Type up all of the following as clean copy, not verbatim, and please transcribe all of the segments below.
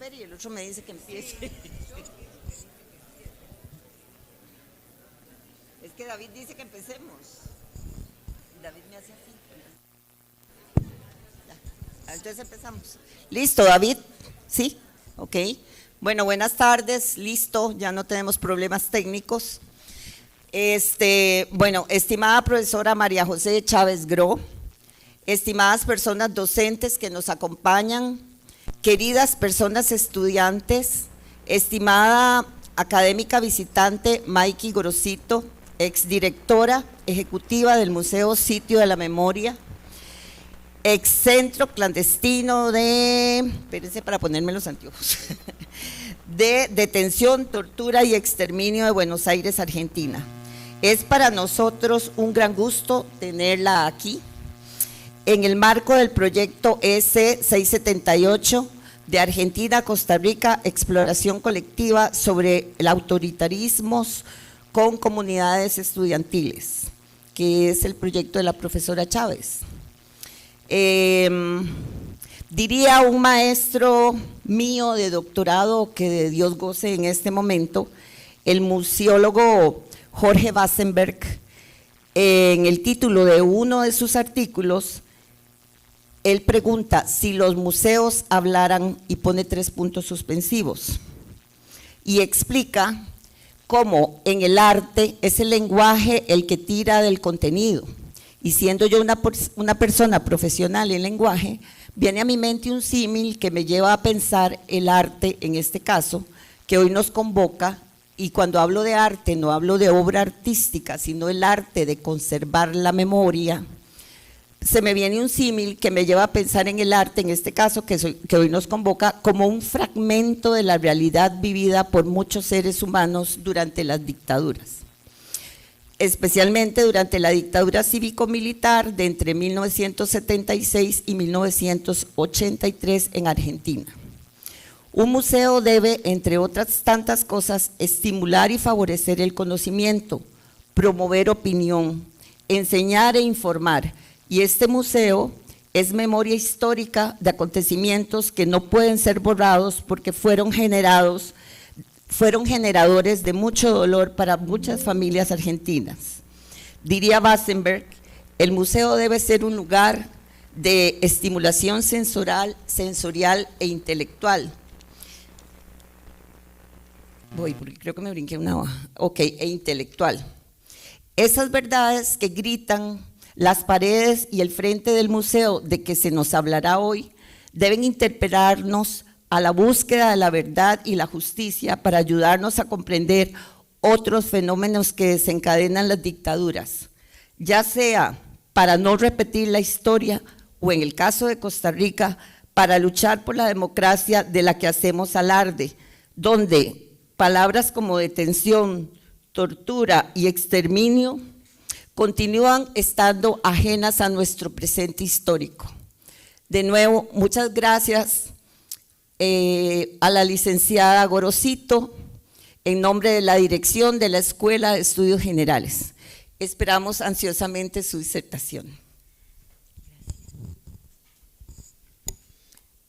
espere y el otro me dice que empiece. Es que David dice que empecemos. David me hace así. Ya. Entonces empezamos. Listo, David. ¿Sí? Ok. Bueno, buenas tardes. Listo, ya no tenemos problemas técnicos. Bueno, estimada profesora María José Chávez Gro, estimadas personas docentes que nos acompañan, queridas personas estudiantes, estimada académica visitante Maiki Gorosito, exdirectora ejecutiva del Museo Sitio de la Memoria, ex centro clandestino de, espérense para ponerme los anteojos, de detención, tortura y exterminio de Buenos Aires, Argentina. Es para nosotros un gran gusto tenerla aquí en el marco del proyecto S678 de Argentina a Costa Rica, exploración colectiva sobre el autoritarismo con comunidades estudiantiles, que es el proyecto de la profesora Chávez. Diría un maestro mío de doctorado, que de Dios goce en este momento, el museólogo Jorge Wassenberg, en el título de uno de sus artículos, él pregunta si los museos hablaran y pone 3 puntos suspensivos y explica cómo en el arte es el lenguaje el que tira del contenido, y siendo yo una persona profesional en lenguaje, viene a mi mente un símil que me lleva a pensar el arte, en este caso, que hoy nos convoca. Y cuando hablo de arte, no hablo de obra artística, sino el arte de conservar la memoria. Se me viene un símil que me lleva a pensar en el arte, en este caso, que hoy nos convoca, como un fragmento de la realidad vivida por muchos seres humanos durante las dictaduras. Especialmente durante la dictadura cívico-militar de entre 1976 y 1983 en Argentina. Un museo debe, entre otras tantas cosas, estimular y favorecer el conocimiento, promover opinión, enseñar e informar. Y este museo es memoria histórica de acontecimientos que no pueden ser borrados porque fueron generadores de mucho dolor para muchas familias argentinas. Diría Wassenberg, el museo debe ser un lugar de estimulación sensorial e intelectual. Voy, porque creo que me brinqué una hoja. Ok, e intelectual. Esas verdades que gritan las paredes y el frente del museo de que se nos hablará hoy deben interpelarnos a la búsqueda de la verdad y la justicia para ayudarnos a comprender otros fenómenos que desencadenan las dictaduras, ya sea para no repetir la historia o, en el caso de Costa Rica, para luchar por la democracia de la que hacemos alarde, donde palabras como detención, tortura y exterminio continúan estando ajenas a nuestro presente histórico. De nuevo, muchas gracias a la licenciada Gorosito, en nombre de la dirección de la Escuela de Estudios Generales. Esperamos ansiosamente su disertación.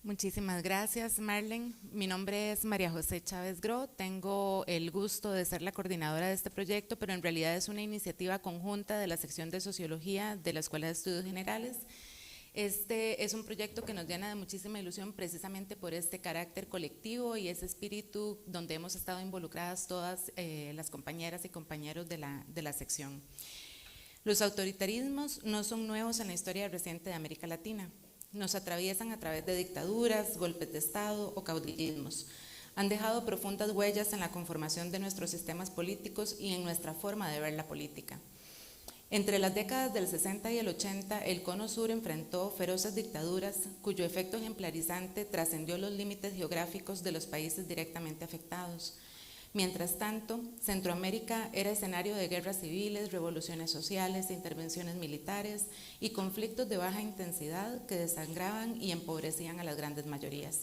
Muchísimas gracias, Marlene. Mi nombre es María José Chávez Gro. Tengo el gusto de ser la coordinadora de este proyecto, pero en realidad es una iniciativa conjunta de la sección de Sociología de la Escuela de Estudios Generales. Este es un proyecto que nos llena de muchísima ilusión precisamente por este carácter colectivo y ese espíritu donde hemos estado involucradas todas las compañeras y compañeros de la sección. Los autoritarismos no son nuevos en la historia reciente de América Latina. Nos atraviesan a través de dictaduras, golpes de Estado o caudillismos. Han dejado profundas huellas en la conformación de nuestros sistemas políticos y en nuestra forma de ver la política. Entre las décadas del 60 y el 80, el Cono Sur enfrentó feroces dictaduras cuyo efecto ejemplarizante trascendió los límites geográficos de los países directamente afectados. Mientras tanto, Centroamérica era escenario de guerras civiles, revoluciones sociales, intervenciones militares y conflictos de baja intensidad que desangraban y empobrecían a las grandes mayorías.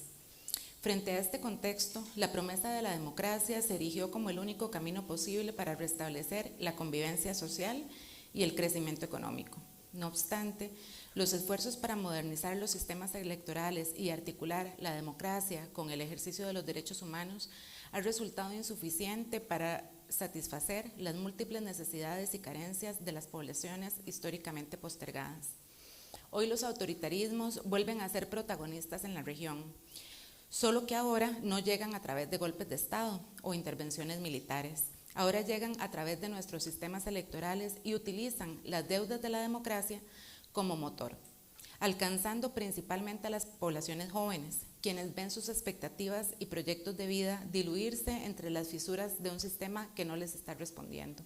Frente a este contexto, la promesa de la democracia se erigió como el único camino posible para restablecer la convivencia social y el crecimiento económico. No obstante, Los esfuerzos para modernizar los sistemas electorales y articular la democracia con el ejercicio de los derechos humanos han resultado insuficiente para satisfacer las múltiples necesidades y carencias de las poblaciones históricamente postergadas. Hoy los autoritarismos vuelven a ser protagonistas en la región, solo que ahora no llegan a través de golpes de Estado o intervenciones militares. Ahora llegan a través de nuestros sistemas electorales y utilizan las deudas de la democracia como motor, alcanzando principalmente a las poblaciones jóvenes, quienes ven sus expectativas y proyectos de vida diluirse entre las fisuras de un sistema que no les está respondiendo.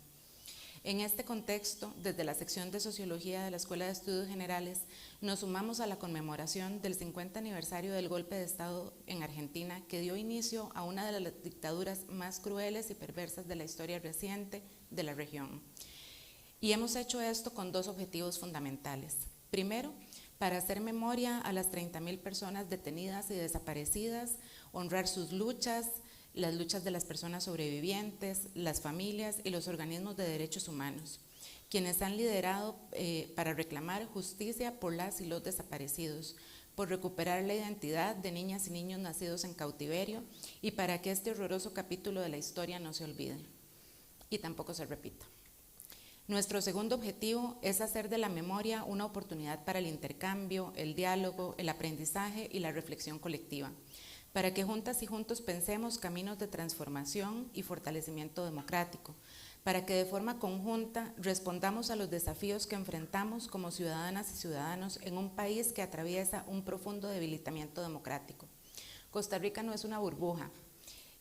En este contexto, desde la sección de Sociología de la Escuela de Estudios Generales, nos sumamos a la conmemoración del 50 aniversario del golpe de Estado en Argentina, que dio inicio a una de las dictaduras más crueles y perversas de la historia reciente de la región. Y hemos hecho esto con dos objetivos fundamentales. Primero, para hacer memoria a las 30.000 personas detenidas y desaparecidas, honrar sus luchas, las luchas de las personas sobrevivientes, las familias y los organismos de derechos humanos, quienes han liderado para reclamar justicia por las y los desaparecidos, por recuperar la identidad de niñas y niños nacidos en cautiverio y para que este horroroso capítulo de la historia no se olvide y tampoco se repita. Nuestro segundo objetivo es hacer de la memoria una oportunidad para el intercambio, el diálogo, el aprendizaje y la reflexión colectiva, para que juntas y juntos pensemos caminos de transformación y fortalecimiento democrático, para que de forma conjunta respondamos a los desafíos que enfrentamos como ciudadanas y ciudadanos en un país que atraviesa un profundo debilitamiento democrático. Costa Rica no es una burbuja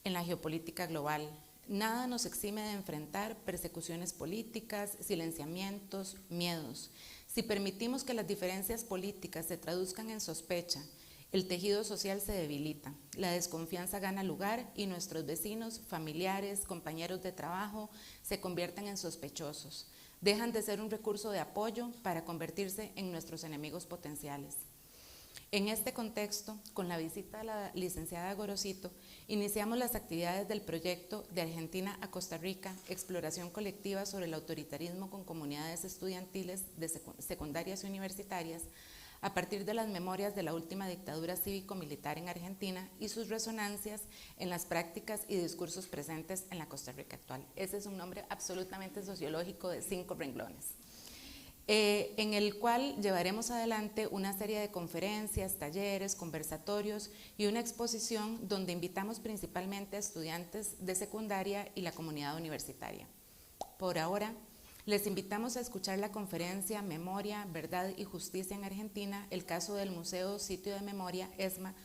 en la geopolítica global. Nada nos exime de enfrentar persecuciones políticas, silenciamientos, miedos. Si permitimos que las diferencias políticas se traduzcan en sospecha, el tejido social se debilita, la desconfianza gana lugar y nuestros vecinos, familiares, compañeros de trabajo se convierten en sospechosos. Dejan de ser un recurso de apoyo para convertirse en nuestros enemigos potenciales. En este contexto, con la visita de la licenciada Gorosito, iniciamos las actividades del proyecto de Argentina a Costa Rica, exploración colectiva sobre el autoritarismo con comunidades estudiantiles de secundarias y universitarias, a partir de las memorias de la última dictadura cívico-militar en Argentina y sus resonancias en las prácticas y discursos presentes en la Costa Rica actual. Ese es un nombre absolutamente sociológico de 5 renglones. En el cual llevaremos adelante una serie de conferencias, talleres, conversatorios y una exposición donde invitamos principalmente a estudiantes de secundaria y la comunidad universitaria. Por ahora, les invitamos a escuchar la conferencia Memoria, Verdad y Justicia en Argentina, el caso del Museo Sitio de Memoria ESMA,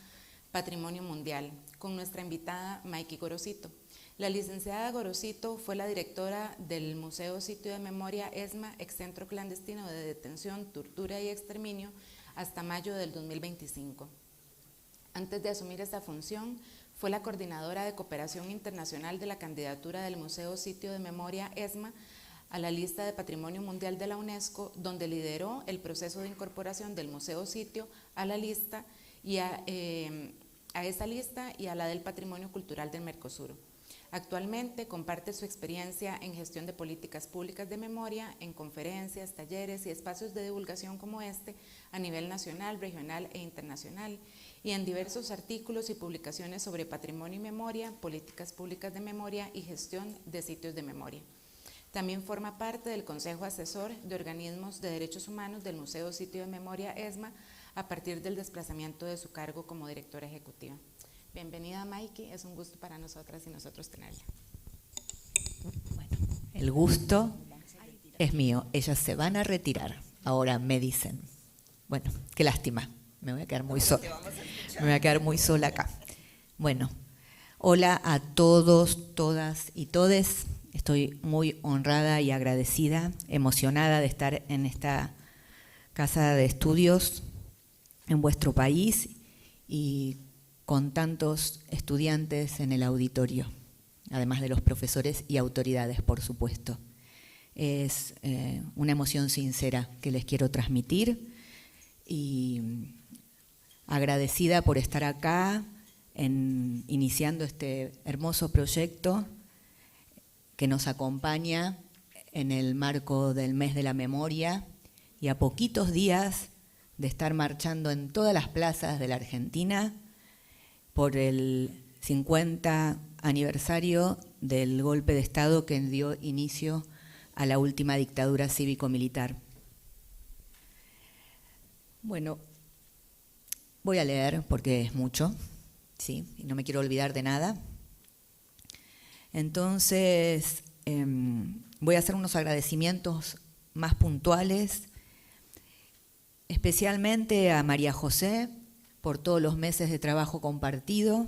Patrimonio Mundial, con nuestra invitada Maiki Gorosito. La licenciada Gorosito fue la directora del Museo Sitio de Memoria ESMA, excentro clandestino de detención, tortura y exterminio, hasta mayo del 2025. Antes de asumir esta función, fue la coordinadora de cooperación internacional de la candidatura del Museo Sitio de Memoria ESMA a la lista de Patrimonio Mundial de la UNESCO, donde lideró el proceso de incorporación del Museo Sitio a la lista y a esa lista y a la del Patrimonio Cultural del Mercosur. Actualmente comparte su experiencia en gestión de políticas públicas de memoria, en conferencias, talleres y espacios de divulgación como este a nivel nacional, regional e internacional, y en diversos artículos y publicaciones sobre patrimonio y memoria, políticas públicas de memoria y gestión de sitios de memoria. También forma parte del Consejo Asesor de Organismos de Derechos Humanos del Museo Sitio de Memoria ESMA a partir del desplazamiento de su cargo como directora ejecutiva. Bienvenida, Maiki, es un gusto para nosotras y nosotros tenerla. Bueno, el gusto es mío, ellas se van a retirar, ahora me dicen. Bueno, qué lástima, me voy a quedar muy sola acá. Bueno, hola a todos, todas y todes. Estoy muy honrada y agradecida, emocionada de estar en esta casa de estudios en vuestro país y con tantos estudiantes en el auditorio, además de los profesores y autoridades, por supuesto. Es una emoción sincera que les quiero transmitir y agradecida por estar acá iniciando este hermoso proyecto que nos acompaña en el marco del Mes de la Memoria y a poquitos días de estar marchando en todas las plazas de la Argentina por el 50 aniversario del golpe de Estado que dio inicio a la última dictadura cívico-militar. Bueno, voy a leer porque es mucho, ¿sí? Y no me quiero olvidar de nada. Entonces, voy a hacer unos agradecimientos más puntuales, especialmente a María José por todos los meses de trabajo compartido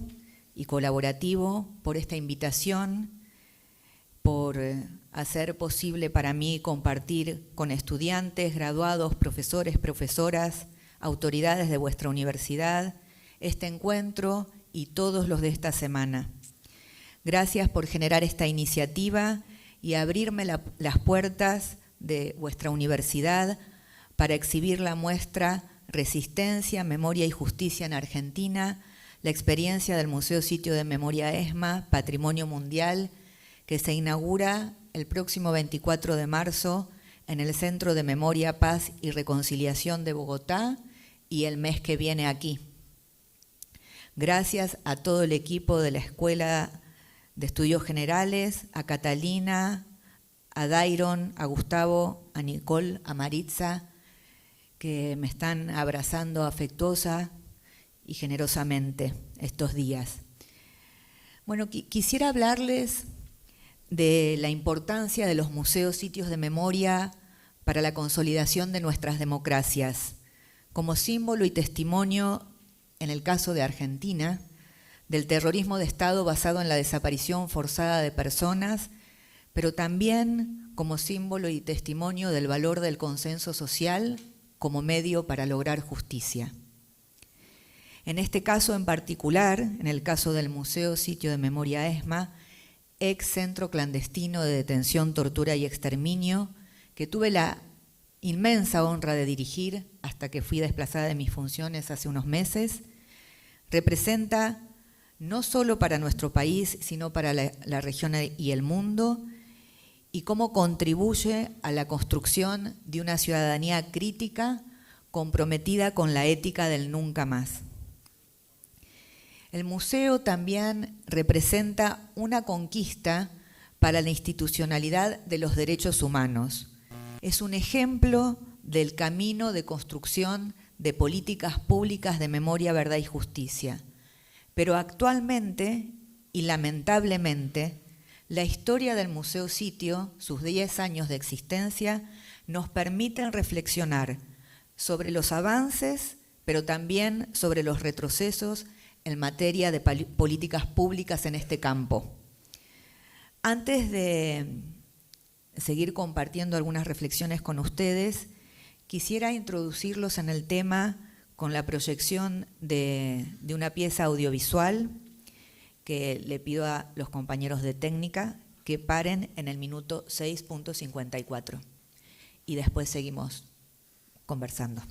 y colaborativo, por esta invitación, por hacer posible para mí compartir con estudiantes, graduados, profesores, profesoras, autoridades de vuestra universidad, este encuentro y todos los de esta semana. Gracias por generar esta iniciativa y abrirme las puertas de vuestra universidad para exhibir la muestra Resistencia, Memoria y Justicia en Argentina, la experiencia del Museo Sitio de Memoria ESMA, Patrimonio Mundial, que se inaugura el próximo 24 de marzo en el Centro de Memoria, Paz y Reconciliación de Bogotá y el mes que viene aquí. Gracias a todo el equipo de la Escuela de Estudios Generales, a Catalina, a Dairon, a Gustavo, a Nicole, a Maritza, que me están abrazando afectuosa y generosamente estos días. Bueno, quisiera hablarles de la importancia de los museos, sitios de memoria para la consolidación de nuestras democracias, como símbolo y testimonio, en el caso de Argentina, del terrorismo de Estado basado en la desaparición forzada de personas, pero también como símbolo y testimonio del valor del consenso social como medio para lograr justicia. En este caso en particular, en el caso del Museo Sitio de Memoria ESMA, ex centro clandestino de detención, tortura y exterminio, que tuve la inmensa honra de dirigir hasta que fui desplazada de mis funciones hace unos meses, representa no solo para nuestro país, sino para la región y el mundo, y cómo contribuye a la construcción de una ciudadanía crítica comprometida con la ética del nunca más. El museo también representa una conquista para la institucionalidad de los derechos humanos. Es un ejemplo del camino de construcción de políticas públicas de memoria, verdad y justicia. Pero actualmente, y lamentablemente, la historia del Museo Sitio, sus 10 años de existencia, nos permiten reflexionar sobre los avances, pero también sobre los retrocesos en materia de políticas públicas en este campo. Antes de seguir compartiendo algunas reflexiones con ustedes, quisiera introducirlos en el tema con la proyección de una pieza audiovisual que le pido a los compañeros de técnica que paren en el minuto 6.54 y después seguimos conversando.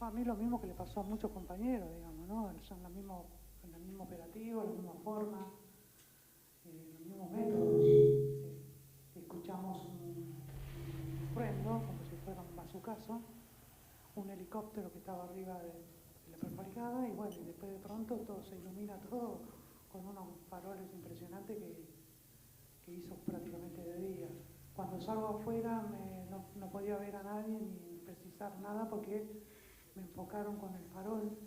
A mí lo mismo que le pasó a muchos compañeros, digamos, ¿no? Son en el mismo operativo, la misma forma, los mismos métodos. Escuchamos un estruendo, como si fuera un bazucazo, un helicóptero que estaba arriba de la barricada, y bueno, y después de pronto todo se ilumina todo con unos faroles impresionantes que hizo prácticamente de día. Cuando salgo afuera no podía ver a nadie ni precisar nada porque me enfocaron con el farol,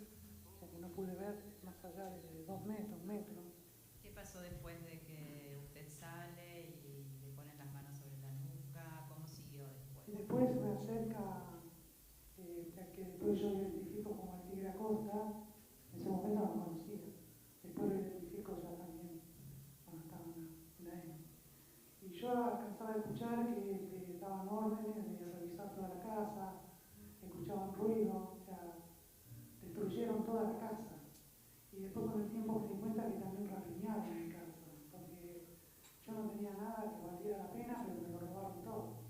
o sea que no pude ver más allá de 2 metros, 1 metro. ¿Qué pasó después de que usted sale y le ponen las manos sobre la nuca? ¿Cómo siguió después? Y después me acerca, que después yo lo identifico como el Tigre Acosta, en ese momento no lo conocía, después lo identifico ya también cuando estaba en la EMA. Y yo alcanzaba a escuchar que daban órdenes de revisar toda la casa, escuchaban ruido, o sea, del destruyeron toda la casa. Y después con el tiempo me di cuenta que también rapiñaron mi casa, porque yo no tenía nada que valiera la pena, pero me lo robaron todo.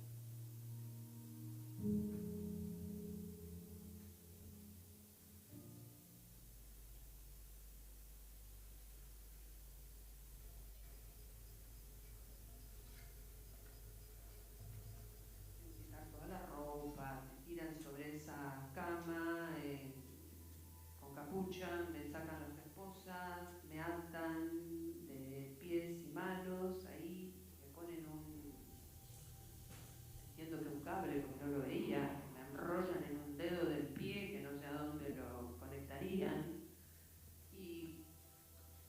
Quitar toda la ropa, me tiran sobre esa cama con capucha, me sacan las esposas, me atan de pies y manos, ahí me ponen entiendo que un cable porque no lo veía, me enrollan en un dedo del pie que no sé a dónde lo conectarían y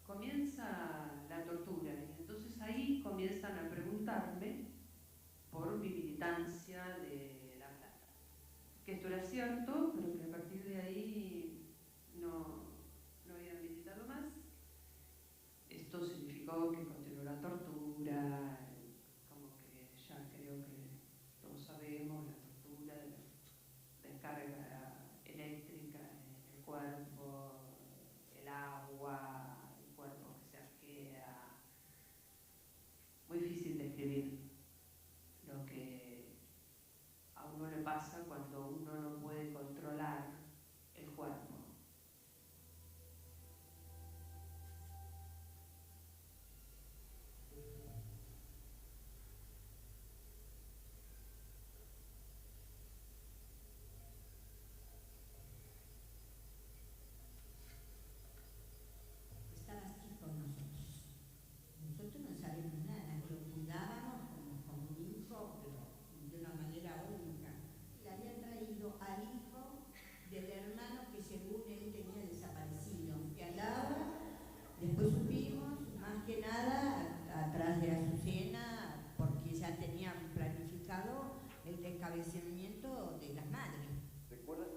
comienza la tortura y entonces ahí comienzan a preguntarme por mi militancia de La Plata. Que esto era cierto, pero que a partir de ahí no había militado más. Esto significó que continuó la tortura, como que ya creo que todos sabemos la tortura de la descarga eléctrica en el cuerpo, el agua, el cuerpo que se arquea. Muy difícil de escribir lo que a uno le pasa cuando uno no puede controlar el cuerpo. Estaba así con nosotros. Nosotros no sabemos nada, lo cuidábamos como un hijo, pero de una manera única. Le habían traído al hijo del hermano que según él tenía desaparecido, que andaba, después supimos, más que nada, atrás de Azucena, porque ya tenían planificado el descabezamiento de las madres. ¿Recuerdas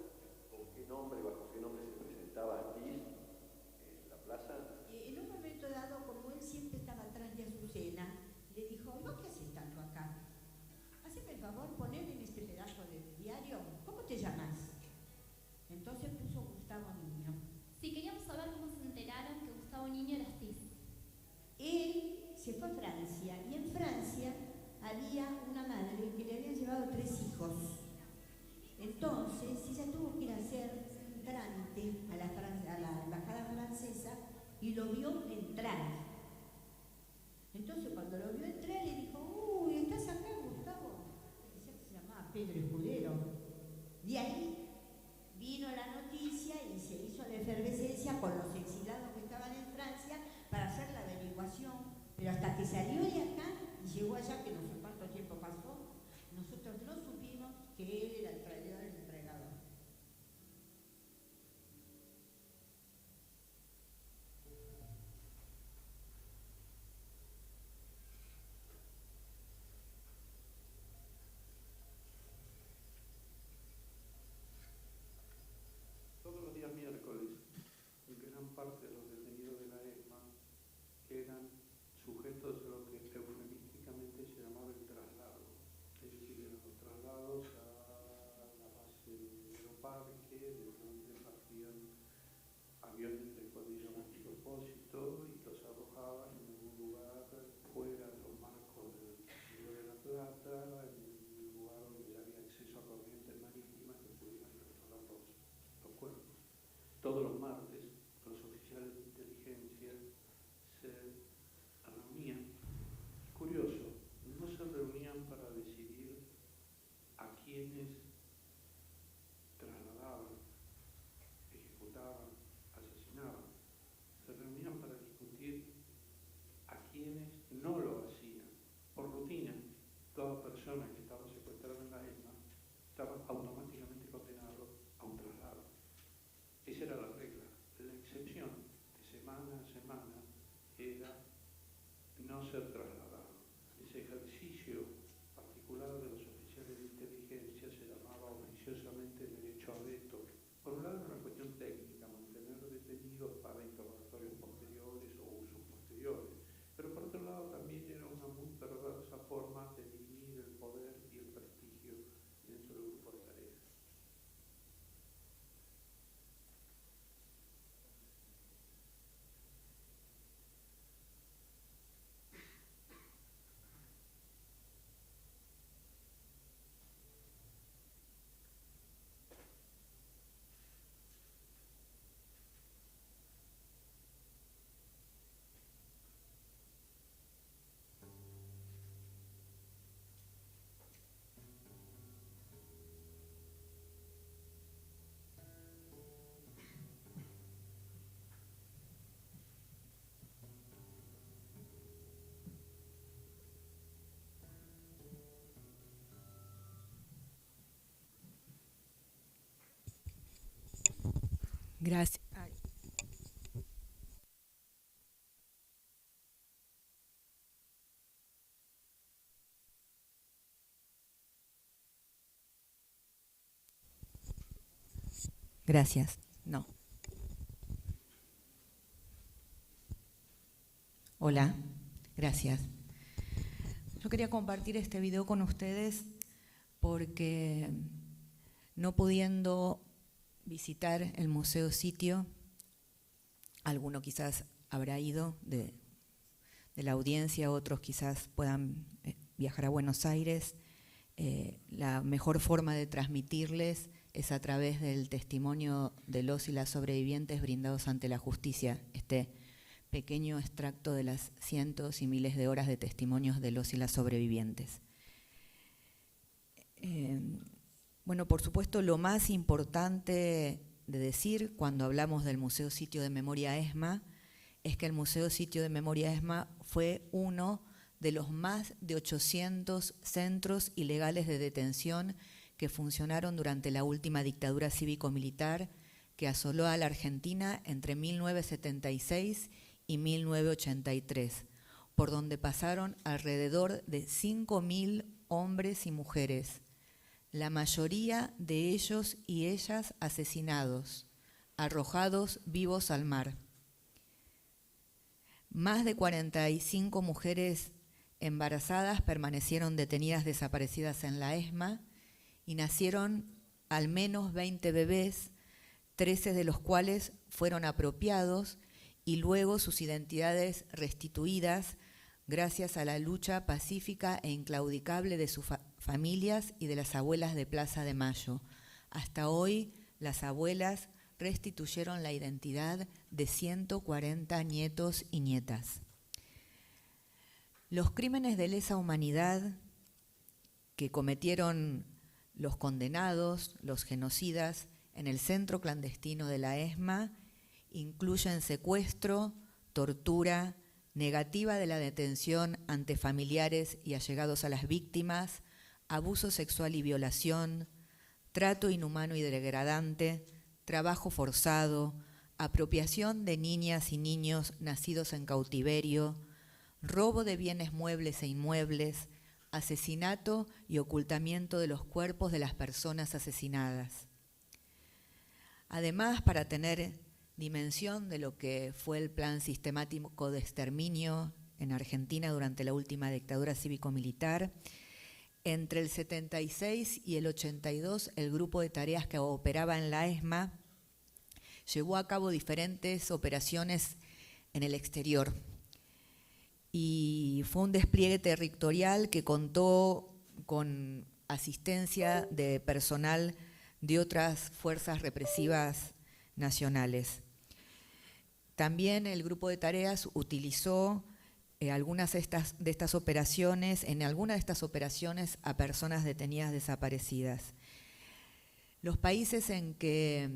con qué nombre, bajo qué nombre se presentaba Ortiz en la plaza? En un momento dado, como él siempre estaba atrás de Azucena, le dijo, ¿no qué haces tanto acá? Haceme el favor, poner en este pedazo de diario, ¿cómo te llamas? Entonces puso Gustavo Niño. Sí, queríamos saber cómo se enteraron que Gustavo Niño era Astiz. Él se fue a Francia y en Francia había una madre que le había llevado 3 hijos. Entonces ella tuvo que ir a hacer un trámite a la embajada francesa y lo vio entrar. Entonces cuando lo vio entrar le dijo, uy, ¿estás acá, Gustavo? Decía que se llamaba Pedro Escudero. De ahí vino la noticia y se hizo la efervescencia con los exilados que estaban en Francia para hacer la averiguación, pero hasta que salió de acá y llegó allá, que no sé cuánto tiempo pasó, nosotros no supimos que él era el traidor y el entregador. Gracias. Gracias. No. Hola, gracias. Yo quería compartir este video con ustedes porque no pudiendo visitar el museo sitio, alguno quizás habrá ido de la audiencia, otros quizás puedan viajar a Buenos Aires. La mejor forma de transmitirles es a través del testimonio de los y las sobrevivientes brindados ante la justicia, este pequeño extracto de las cientos y miles de horas de testimonios de los y las sobrevivientes. Bueno, por supuesto, lo más importante de decir cuando hablamos del Museo Sitio de Memoria ESMA es que el Museo Sitio de Memoria ESMA fue uno de los más de 800 centros ilegales de detención que funcionaron durante la última dictadura cívico-militar que asoló a la Argentina entre 1976 y 1983, por donde pasaron alrededor de 5.000 hombres y mujeres, la mayoría de ellos y ellas asesinados, arrojados vivos al mar. Más de 45 mujeres embarazadas permanecieron detenidas desaparecidas en la ESMA y nacieron al menos 20 bebés, 13 de los cuales fueron apropiados y luego sus identidades restituidas gracias a la lucha pacífica e inclaudicable de sus familias y de las abuelas de Plaza de Mayo. Hasta hoy, las abuelas restituyeron la identidad de 140 nietos y nietas. Los crímenes de lesa humanidad que cometieron los condenados, los genocidas, en el centro clandestino de la ESMA incluyen secuestro, tortura, negativa de la detención ante familiares y allegados a las víctimas, abuso sexual y violación, trato inhumano y degradante, trabajo forzado, apropiación de niñas y niños nacidos en cautiverio, robo de bienes muebles e inmuebles, asesinato y ocultamiento de los cuerpos de las personas asesinadas. Además, para tener dimensión de lo que fue el plan sistemático de exterminio en Argentina durante la última dictadura cívico-militar, entre el 76 y el 82, el grupo de tareas que operaba en la ESMA llevó a cabo diferentes operaciones en el exterior. Y fue un despliegue territorial que contó con asistencia de personal de otras fuerzas represivas nacionales. También el grupo de tareas utilizó algunas de estas operaciones, en algunas de estas operaciones a personas detenidas desaparecidas. Los países en que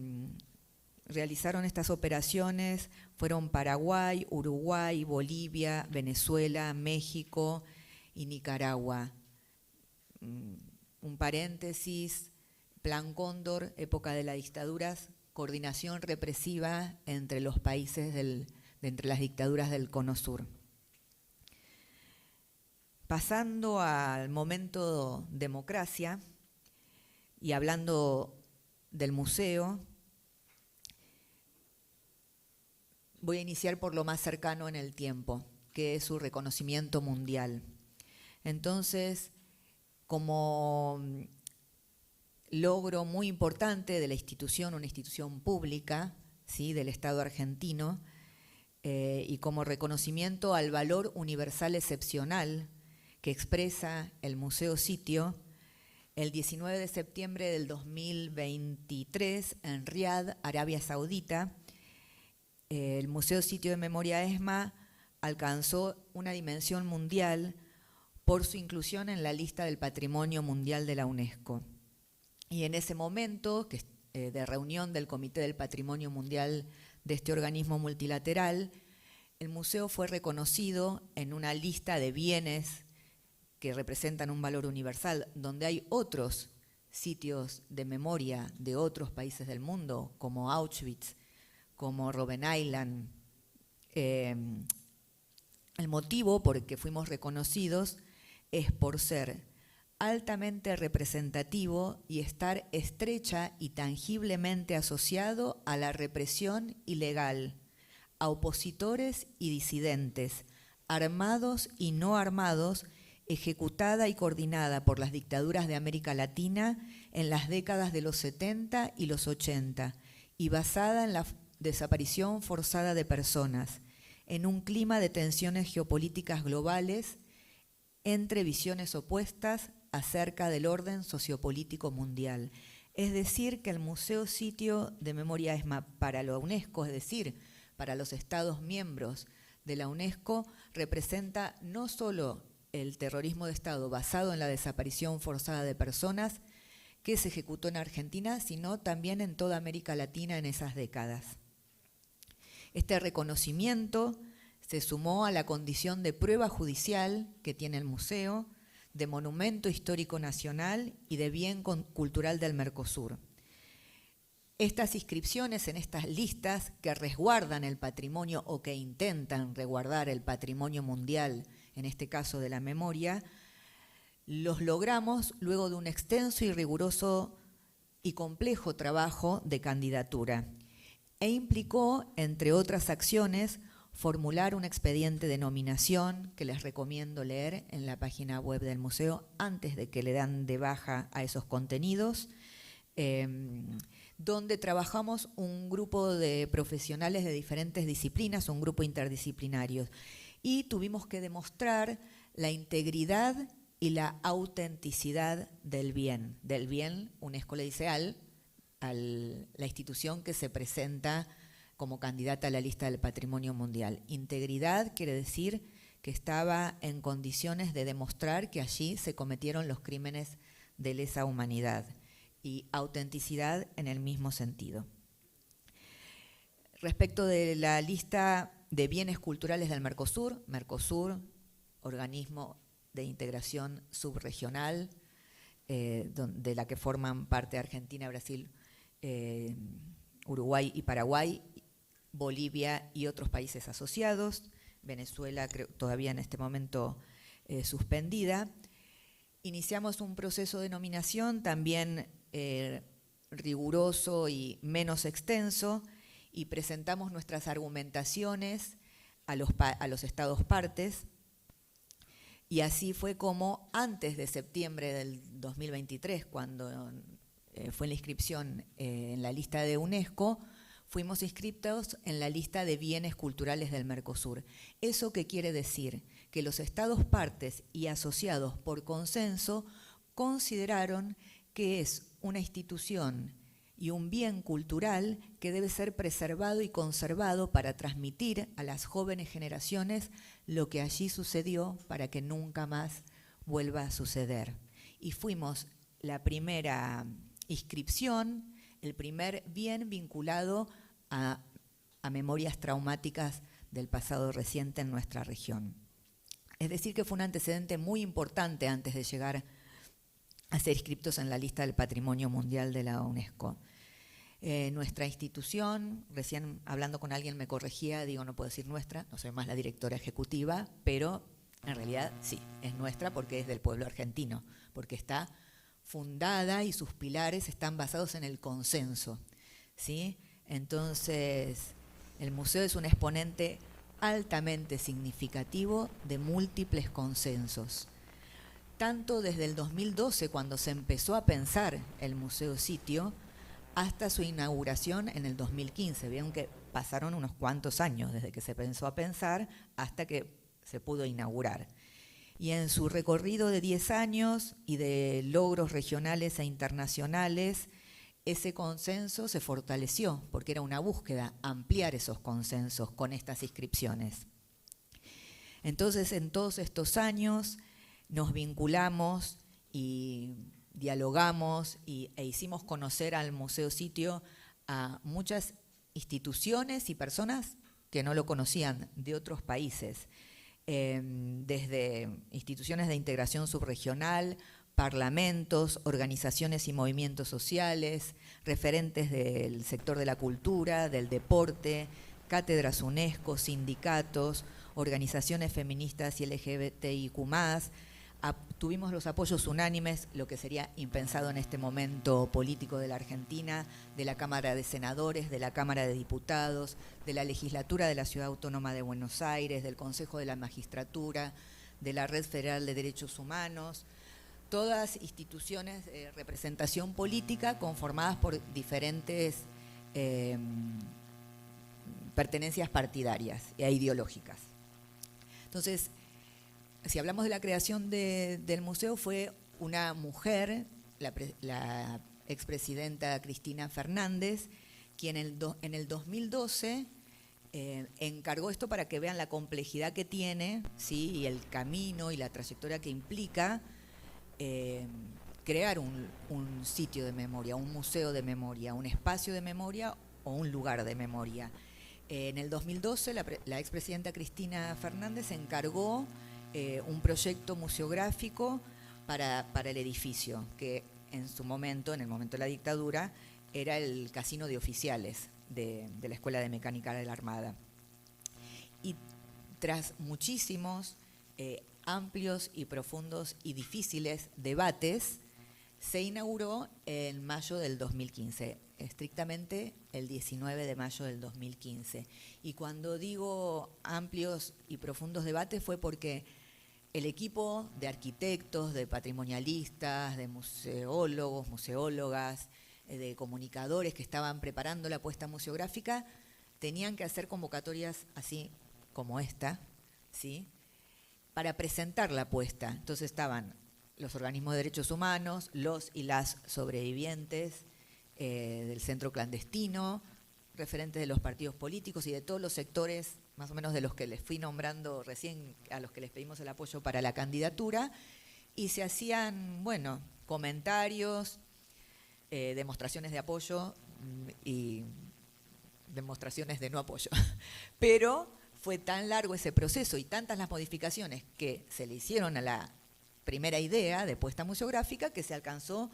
realizaron estas operaciones fueron Paraguay, Uruguay, Bolivia, Venezuela, México y Nicaragua. Un paréntesis, Plan Cóndor, época de las dictaduras, coordinación represiva entre los países entre las dictaduras del Cono Sur. Pasando al momento democracia y hablando del museo, voy a iniciar por lo más cercano en el tiempo, que es su reconocimiento mundial. Entonces, como logro muy importante de la institución, una institución pública, ¿sí?, del Estado argentino, y como reconocimiento al valor universal excepcional que expresa el Museo Sitio, el 19 de septiembre del 2023, en Riad, Arabia Saudita, el Museo Sitio de Memoria ESMA alcanzó una dimensión mundial por su inclusión en la lista del Patrimonio Mundial de la UNESCO. Y en ese momento de reunión del Comité del Patrimonio Mundial de este organismo multilateral, el museo fue reconocido en una lista de bienes que representan un valor universal, donde hay otros sitios de memoria de otros países del mundo, como Auschwitz, como Robben Island. El motivo por el que fuimos reconocidos es por ser altamente representativo y estar estrecha y tangiblemente asociado a la represión ilegal, a opositores y disidentes, armados y no armados, ejecutada y coordinada por las dictaduras de América Latina en las décadas de los 70 y los 80, y basada en la desaparición forzada de personas, en un clima de tensiones geopolíticas globales entre visiones opuestas acerca del orden sociopolítico mundial. Es decir, que el Museo Sitio de Memoria ESMA para la UNESCO, es decir, para los Estados miembros de la UNESCO, representa no solo el terrorismo de Estado basado en la desaparición forzada de personas que se ejecutó en Argentina, sino también en toda América Latina en esas décadas. Este reconocimiento se sumó a la condición de prueba judicial que tiene el museo, de monumento histórico nacional y de bien cultural del Mercosur. Estas inscripciones en estas listas que resguardan el patrimonio o que intentan resguardar el patrimonio mundial, en este caso de la memoria, los logramos luego de un extenso y riguroso y complejo trabajo de candidatura e implicó, entre otras acciones, formular un expediente de nominación que les recomiendo leer en la página web del museo antes de que le dan de baja a esos contenidos, donde trabajamos un grupo de profesionales de diferentes disciplinas, un grupo interdisciplinario, y tuvimos que demostrar la integridad y la autenticidad del bien. Del bien, UNESCO le dice la institución que se presenta como candidata a la lista del patrimonio mundial. Integridad quiere decir que estaba en condiciones de demostrar que allí se cometieron los crímenes de lesa humanidad, y autenticidad en el mismo sentido. Respecto de la lista de bienes culturales del Mercosur, organismo de integración subregional, de la que forman parte Argentina, Brasil, Uruguay y Paraguay, Bolivia y otros países asociados, Venezuela creo, todavía en este momento suspendida. Iniciamos un proceso de nominación también riguroso y menos extenso, y presentamos nuestras argumentaciones a los estados partes, y así fue como antes de septiembre del 2023, cuando fue la inscripción en la lista de UNESCO, fuimos inscritos en la lista de bienes culturales del Mercosur. ¿Eso qué quiere decir? Que los estados partes y asociados por consenso consideraron que es una institución y un bien cultural que debe ser preservado y conservado para transmitir a las jóvenes generaciones lo que allí sucedió para que nunca más vuelva a suceder. Y fuimos la primera inscripción, el primer bien vinculado a memorias traumáticas del pasado reciente en nuestra región. Es decir, que fue un antecedente muy importante antes de llegar a ser inscriptos en la lista del Patrimonio Mundial de la UNESCO. Nuestra institución, recién hablando con alguien me corregía, digo, no puedo decir nuestra, no soy más la directora ejecutiva, pero en realidad sí, es nuestra porque es del pueblo argentino, porque está fundada y sus pilares están basados en el consenso, ¿sí? Entonces, el museo es un exponente altamente significativo de múltiples consensos. Tanto desde el 2012, cuando se empezó a pensar el Museo Sitio, hasta su inauguración en el 2015. Vieron que pasaron unos cuantos años desde que se pensó a pensar hasta que se pudo inaugurar. Y en su recorrido de 10 años y de logros regionales e internacionales, ese consenso se fortaleció, porque era una búsqueda, ampliar esos consensos con estas inscripciones. Entonces, en todos estos años nos vinculamos y dialogamos e hicimos conocer al Museo Sitio a muchas instituciones y personas que no lo conocían de otros países, desde instituciones de integración subregional, parlamentos, organizaciones y movimientos sociales, referentes del sector de la cultura, del deporte, cátedras UNESCO, sindicatos, organizaciones feministas y LGBTIQ+. Tuvimos los apoyos unánimes, lo que sería impensado en este momento político de la Argentina, de la Cámara de Senadores, de la Cámara de Diputados, de la Legislatura de la Ciudad Autónoma de Buenos Aires, del Consejo de la Magistratura, de la Red Federal de Derechos Humanos, todas instituciones de representación política conformadas por diferentes pertenencias partidarias e ideológicas. Entonces, si hablamos de la creación del museo, fue una mujer, la expresidenta Cristina Fernández, quien en el 2012 encargó esto para que vean la complejidad que tiene, ¿sí? Y el camino y la trayectoria que implica crear un sitio de memoria, un museo de memoria, un espacio de memoria o un lugar de memoria. En el 2012 la expresidenta Cristina Fernández encargó un proyecto museográfico para el edificio, que en su momento, en el momento de la dictadura, era el casino de oficiales de la Escuela de Mecánica de la Armada. Y tras muchísimos amplios y profundos y difíciles debates, se inauguró en mayo del 2015, estrictamente el 19 de mayo del 2015. Y cuando digo amplios y profundos debates fue porque el equipo de arquitectos, de patrimonialistas, de museólogos, museólogas, de comunicadores que estaban preparando la puesta museográfica, tenían que hacer convocatorias así como esta, ¿sí?, para presentar la puesta. Entonces estaban los organismos de derechos humanos, los y las sobrevivientes del centro clandestino, referentes de los partidos políticos y de todos los sectores, más o menos de los que les fui nombrando recién, a los que les pedimos el apoyo para la candidatura, y se hacían, bueno, comentarios, demostraciones de apoyo y demostraciones de no apoyo. Pero fue tan largo ese proceso y tantas las modificaciones que se le hicieron a la primera idea de puesta museográfica que se alcanzó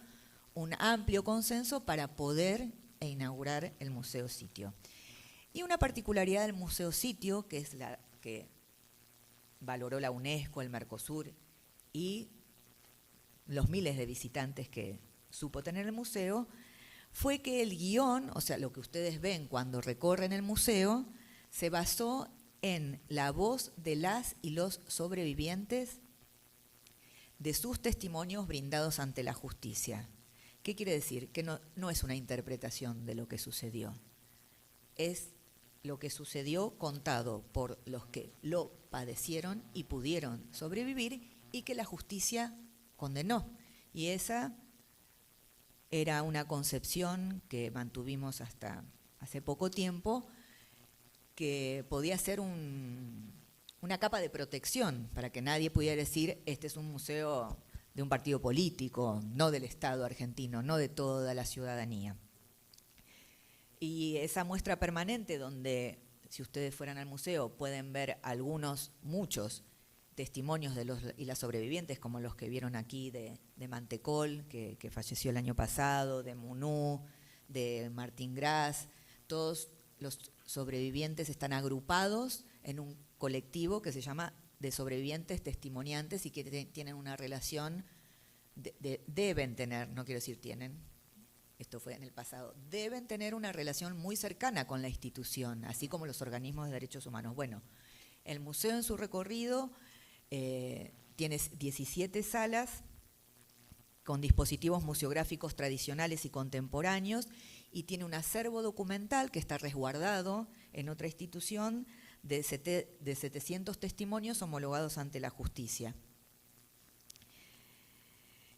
un amplio consenso para poder inaugurar el Museo Sitio. Y una particularidad del Museo Sitio, que es la que valoró la UNESCO, el Mercosur y los miles de visitantes que supo tener el museo, fue que el guión, o sea, lo que ustedes ven cuando recorren el museo, se basó en la voz de las y los sobrevivientes de sus testimonios brindados ante la justicia. ¿Qué quiere decir? Que no es una interpretación de lo que sucedió, es lo que sucedió contado por los que lo padecieron y pudieron sobrevivir y que la justicia condenó. Y esa era una concepción que mantuvimos hasta hace poco tiempo, que podía ser una capa de protección para que nadie pudiera decir este es un museo de un partido político, no del Estado argentino, no de toda la ciudadanía. Y esa muestra permanente donde, si ustedes fueran al museo, pueden ver muchos testimonios de los y las sobrevivientes, como los que vieron aquí de Mantecol, que falleció el año pasado, de Munú, de Martín Gras. Todos los sobrevivientes están agrupados en un colectivo que se llama de sobrevivientes testimoniantes y que tienen una relación, deben tener, no quiero decir tienen, esto fue en el pasado, deben tener una relación muy cercana con la institución, así como los organismos de derechos humanos. Bueno, el museo en su recorrido tiene 17 salas con dispositivos museográficos tradicionales y contemporáneos y tiene un acervo documental que está resguardado en otra institución de 700 testimonios homologados ante la justicia.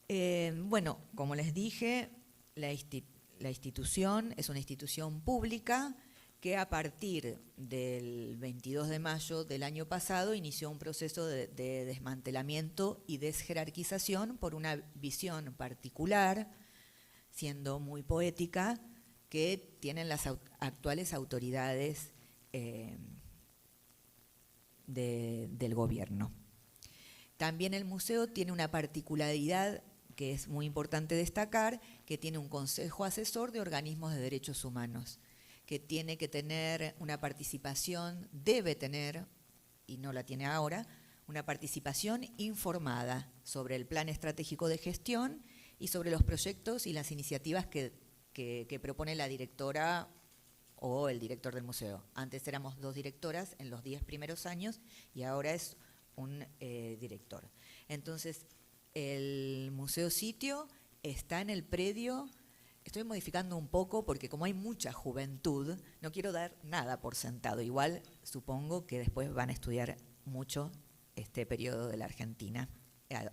Bueno, como les dije, la institución es una institución pública que a partir del 22 de mayo del año pasado inició un proceso de desmantelamiento y desjerarquización por una visión particular, siendo muy poética, que tienen las actuales autoridades del gobierno. También el museo tiene una particularidad que es muy importante destacar, que tiene un consejo asesor de organismos de derechos humanos, que tiene que tener una participación, debe tener, y no la tiene ahora, una participación informada sobre el plan estratégico de gestión y sobre los proyectos y las iniciativas que propone la directora o el director del museo. Antes éramos 2 directoras en los 10 primeros años y ahora es un director. Entonces, el museo sitio está en el predio. Estoy modificando un poco porque como hay mucha juventud, no quiero dar nada por sentado. Igual supongo que después van a estudiar mucho este periodo de la Argentina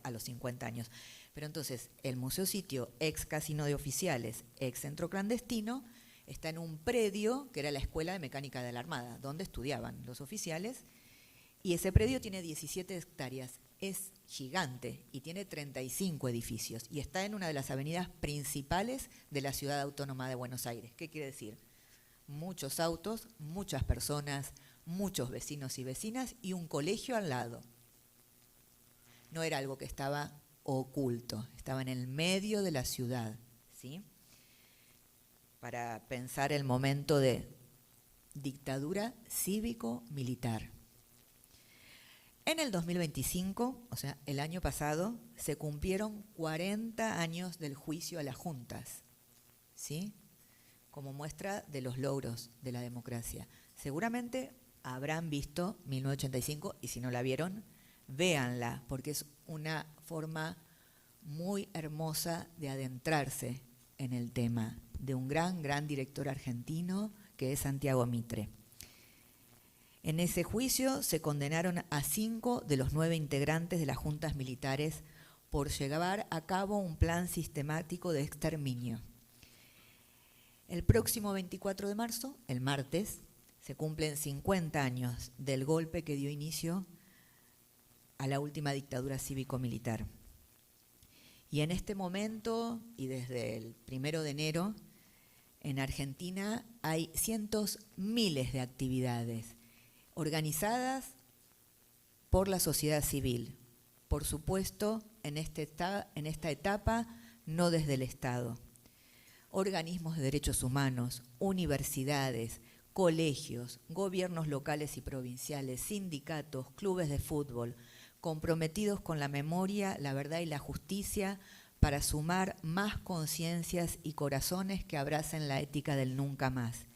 a los 50 años. Pero entonces, el museo sitio, ex casino de oficiales, ex centro clandestino, está en un predio que era la Escuela de Mecánica de la Armada, donde estudiaban los oficiales, y ese predio tiene 17 hectáreas, es gigante y tiene 35 edificios, y está en una de las avenidas principales de la Ciudad Autónoma de Buenos Aires. ¿Qué quiere decir? Muchos autos, muchas personas, muchos vecinos y vecinas, y un colegio al lado. No era algo que estaba oculto, estaba en el medio de la ciudad, ¿sí? Para pensar el momento de dictadura cívico-militar. En el 2025, o sea, el año pasado, se cumplieron 40 años del juicio a las juntas, ¿sí? Como muestra de los logros de la democracia. Seguramente habrán visto 1985 y si no la vieron, véanla, porque es una forma muy hermosa de adentrarse en el tema de un gran director argentino que es Santiago Mitre. En ese juicio se condenaron a 5 de los 9 integrantes de las juntas militares por llevar a cabo un plan sistemático de exterminio. El próximo 24 de marzo, el martes, se cumplen 50 años del golpe que dio inicio a la última dictadura cívico-militar. Y en este momento, y desde el 1 de enero, en Argentina hay cientos, miles de actividades organizadas por la sociedad civil. Por supuesto, en esta etapa, no desde el Estado. Organismos de derechos humanos, universidades, colegios, gobiernos locales y provinciales, sindicatos, clubes de fútbol, comprometidos con la memoria, la verdad y la justicia para sumar más conciencias y corazones que abracen la ética del nunca más,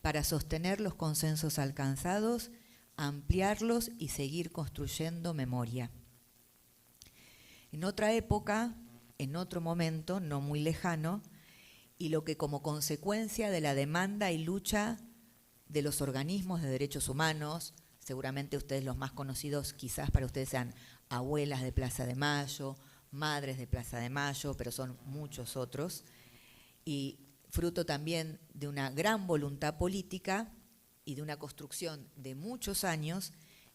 para sostener los consensos alcanzados, ampliarlos y seguir construyendo memoria. En otra época, en otro momento, no muy lejano, y lo que como consecuencia de la demanda y lucha de los organismos de derechos humanos, seguramente ustedes los más conocidos quizás para ustedes sean abuelas de Plaza de Mayo, madres de Plaza de Mayo, pero son muchos otros, y fruto también de una gran voluntad política y de una construcción de muchos años,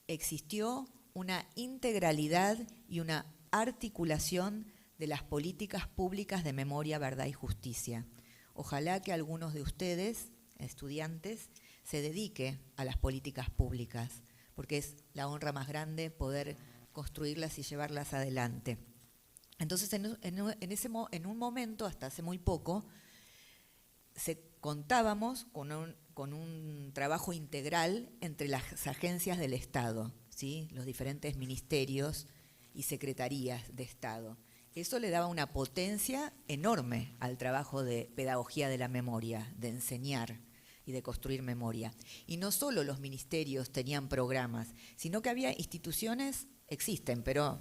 existió una integralidad y una articulación de las políticas públicas de memoria, verdad y justicia. Ojalá que algunos de ustedes, estudiantes, se dedique a las políticas públicas, porque es la honra más grande poder construirlas y llevarlas adelante. Entonces, en un momento, hasta hace muy poco, contábamos con un trabajo integral entre las agencias del Estado, ¿sí? Los diferentes ministerios y secretarías de Estado. Eso le daba una potencia enorme al trabajo de pedagogía de la memoria, de enseñar y de construir memoria. Y no solo los ministerios tenían programas, sino que había instituciones, existen, pero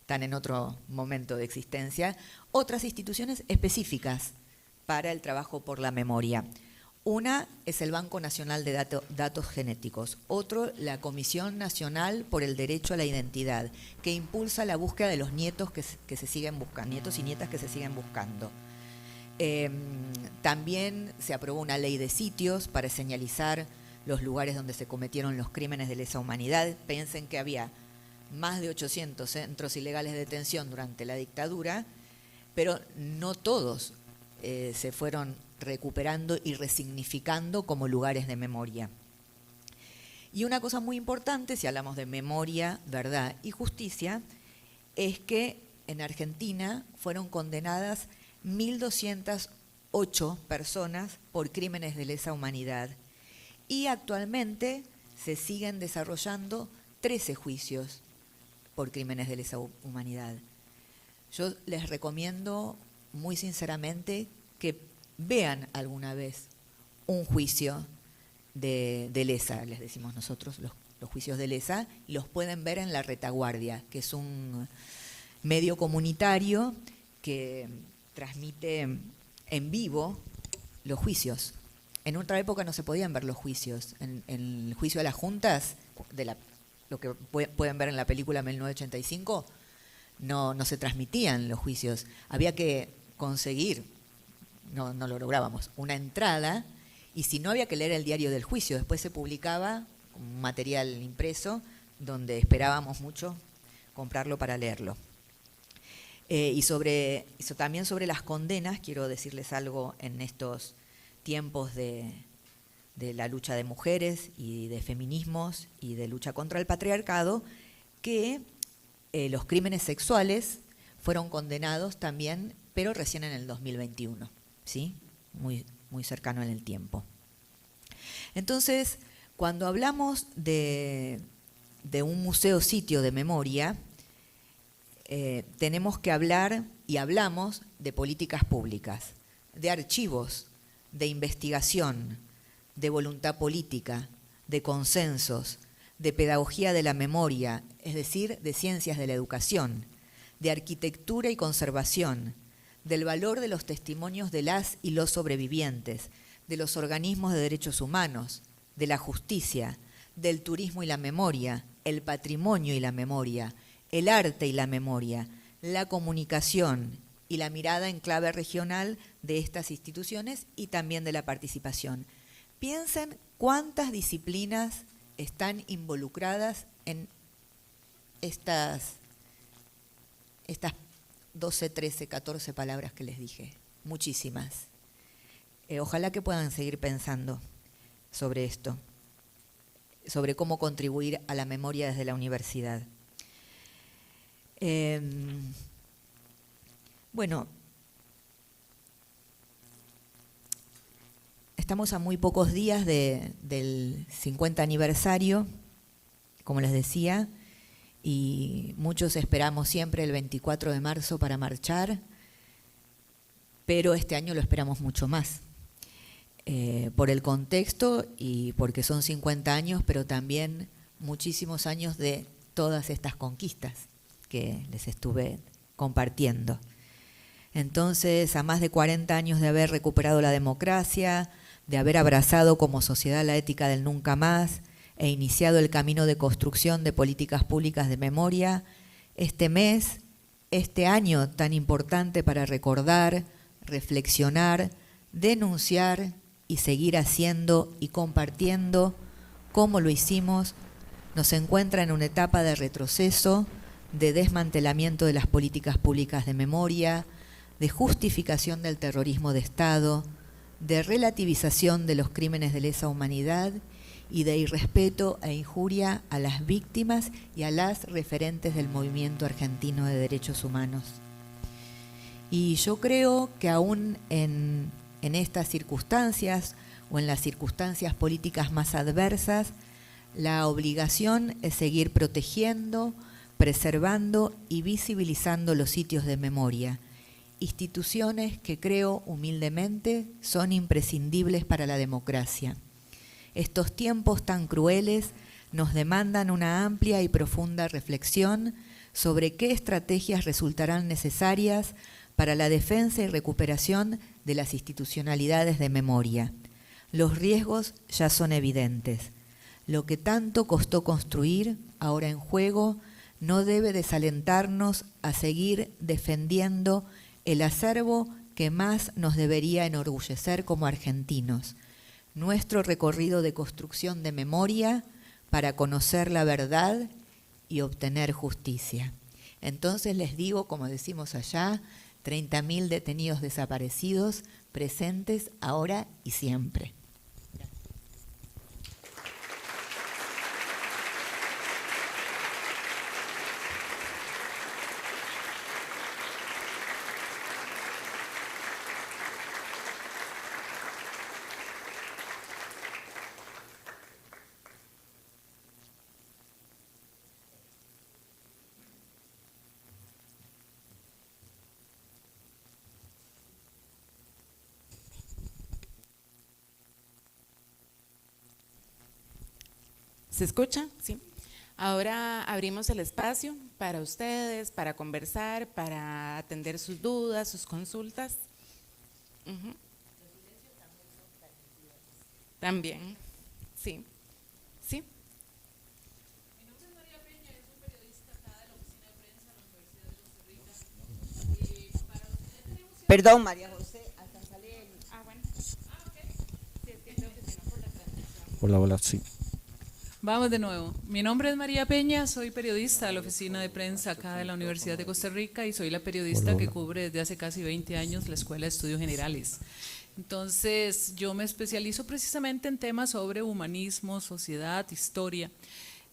están en otro momento de existencia, otras instituciones específicas para el trabajo por la memoria. Una es el Banco Nacional de Datos Genéticos, otro la Comisión Nacional por el Derecho a la Identidad, que impulsa la búsqueda de los nietos que se siguen buscando, nietos y nietas que se siguen buscando. También se aprobó una ley de sitios para señalizar los lugares donde se cometieron los crímenes de lesa humanidad. Piensen que había más de 800 centros ilegales de detención durante la dictadura, pero no todos se fueron recuperando y resignificando como lugares de memoria. Y una cosa muy importante, si hablamos de memoria, verdad y justicia, es que en Argentina fueron condenadas 1.208 personas por crímenes de lesa humanidad y actualmente se siguen desarrollando 13 juicios por crímenes de lesa humanidad. Yo les recomiendo muy sinceramente que vean alguna vez un juicio de lesa, les decimos nosotros, los juicios de lesa, y los pueden ver en La Retaguardia, que es un medio comunitario que transmite en vivo los juicios. En otra época no se podían ver los juicios. En el juicio de las juntas, lo que pueden ver en la película 1985, no se transmitían los juicios. Había que conseguir, no lo lográbamos, una entrada, y si no había que leer el diario del juicio. Después se publicaba un material impreso donde esperábamos mucho comprarlo para leerlo. También sobre las condenas, quiero decirles algo en estos tiempos de la lucha de mujeres y de feminismos y de lucha contra el patriarcado, que los crímenes sexuales fueron condenados también, pero recién en el 2021, ¿sí? Muy cercano en el tiempo. Entonces, cuando hablamos de un museo-sitio de memoria, tenemos que hablar, y hablamos, de políticas públicas, de archivos, de investigación, de voluntad política, de consensos, de pedagogía de la memoria, es decir, de ciencias de la educación, de arquitectura y conservación, del valor de los testimonios de las y los sobrevivientes, de los organismos de derechos humanos, de la justicia, del turismo y la memoria, el patrimonio y la memoria, el arte y la memoria, la comunicación y la mirada en clave regional de estas instituciones y también de la participación. Piensen cuántas disciplinas están involucradas en estas 12, 13, 14 palabras que les dije. Muchísimas. Ojalá que puedan seguir pensando sobre esto, sobre cómo contribuir a la memoria desde la universidad. Bueno, estamos a muy pocos días del 50 aniversario, como les decía, y muchos esperamos siempre el 24 de marzo para marchar, pero este año lo esperamos mucho más, por el contexto y porque son 50 años, pero también muchísimos años de todas estas conquistas que les estuve compartiendo. Entonces, a más de 40 años de haber recuperado la democracia, de haber abrazado como sociedad la ética del nunca más e iniciado el camino de construcción de políticas públicas de memoria, este mes, este año tan importante para recordar, reflexionar, denunciar y seguir haciendo y compartiendo como lo hicimos, nos encuentra en una etapa de retroceso, de desmantelamiento de las políticas públicas de memoria, de justificación del terrorismo de Estado, de relativización de los crímenes de lesa humanidad y de irrespeto e injuria a las víctimas y a las referentes del movimiento argentino de derechos humanos. Y yo creo que aún en estas circunstancias o en las circunstancias políticas más adversas, la obligación es seguir protegiendo, preservando y visibilizando los sitios de memoria, instituciones que creo humildemente son imprescindibles para la democracia. Estos tiempos tan crueles nos demandan una amplia y profunda reflexión sobre qué estrategias resultarán necesarias para la defensa y recuperación de las institucionalidades de memoria. Los riesgos ya son evidentes. Lo que tanto costó construir, ahora en juego, no debe desalentarnos a seguir defendiendo el acervo que más nos debería enorgullecer como argentinos, nuestro recorrido de construcción de memoria para conocer la verdad y obtener justicia. Entonces les digo, como decimos allá, 30.000 detenidos desaparecidos, presentes ahora y siempre. ¿Se escucha? Sí. Ahora abrimos el espacio para ustedes, para conversar, para atender sus dudas, sus consultas. Ujú. También, sí. Sí. Mi nombre es María Peña, yo soy periodista acá de la oficina de prensa de la Universidad de Costa Rica. Para los que ya tenemos cierta... Perdón, María José, alcanzale el... Bueno. Ok. Sí, es que creo que si no por la transmisión. Hola, hola, sí. Vamos de nuevo. Mi nombre es María Peña, soy periodista de la oficina de prensa acá de la Universidad de Costa Rica y soy la periodista que cubre desde hace casi 20 años la Escuela de Estudios Generales. Entonces, yo me especializo precisamente en temas sobre humanismo, sociedad, historia.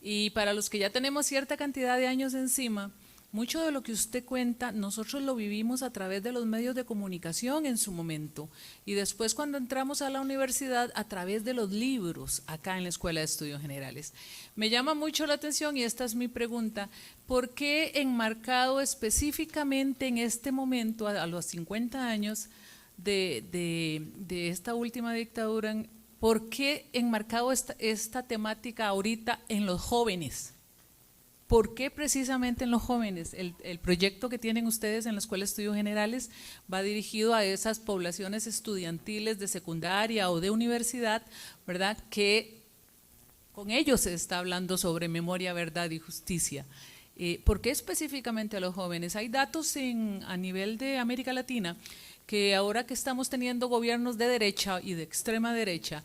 Y para los que ya tenemos cierta cantidad de años encima, mucho de lo que usted cuenta, nosotros lo vivimos a través de los medios de comunicación en su momento. Y después cuando entramos a la universidad, a través de los libros, acá en la Escuela de Estudios Generales. Me llama mucho la atención, y esta es mi pregunta, ¿por qué enmarcado específicamente en este momento, a los 50 años, de esta última dictadura, ¿por qué enmarcado esta temática ahorita en los jóvenes? ¿Por qué precisamente en los jóvenes? El proyecto que tienen ustedes en la Escuela de Estudios Generales va dirigido a esas poblaciones estudiantiles de secundaria o de universidad, ¿verdad? Que con ellos se está hablando sobre memoria, verdad y justicia. ¿Por qué específicamente a los jóvenes? Hay datos a nivel de América Latina que ahora que estamos teniendo gobiernos de derecha y de extrema derecha,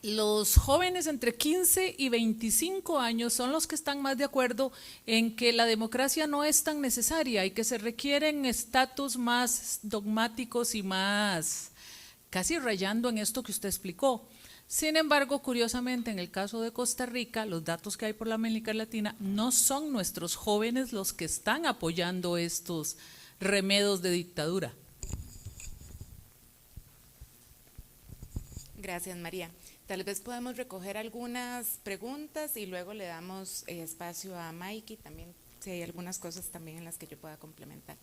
los jóvenes entre 15 y 25 años son los que están más de acuerdo en que la democracia no es tan necesaria y que se requieren estatus más dogmáticos y más casi rayando en esto que usted explicó. Sin embargo, curiosamente, en el caso de Costa Rica, los datos que hay por la América Latina, no son nuestros jóvenes los que están apoyando estos remedios de dictadura. Gracias, María. Tal vez podemos recoger algunas preguntas y luego le damos espacio a Mikey también, si hay algunas cosas también en las que yo pueda complementar.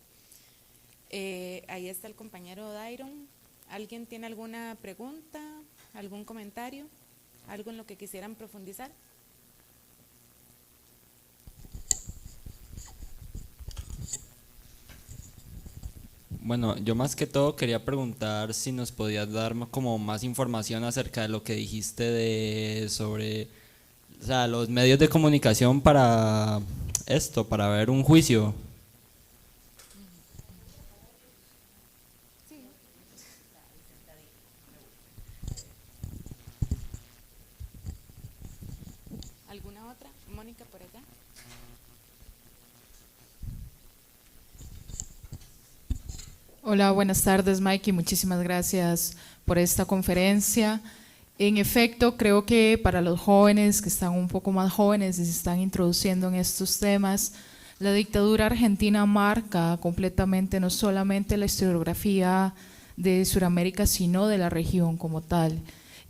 Ahí está el compañero Dairon. ¿Alguien tiene alguna pregunta, algún comentario, algo en lo que quisieran profundizar? Bueno, yo más que todo quería preguntar si nos podías dar como más información acerca de lo que dijiste sobre, o sea, los medios de comunicación para esto, para ver un juicio. ¿Alguna otra? Mónica, por allá. Hola, buenas tardes, Mikey. Muchísimas gracias por esta conferencia. En efecto, creo que para los jóvenes que están un poco más jóvenes y se están introduciendo en estos temas, la dictadura argentina marca completamente no solamente la historiografía de Sudamérica, sino de la región como tal.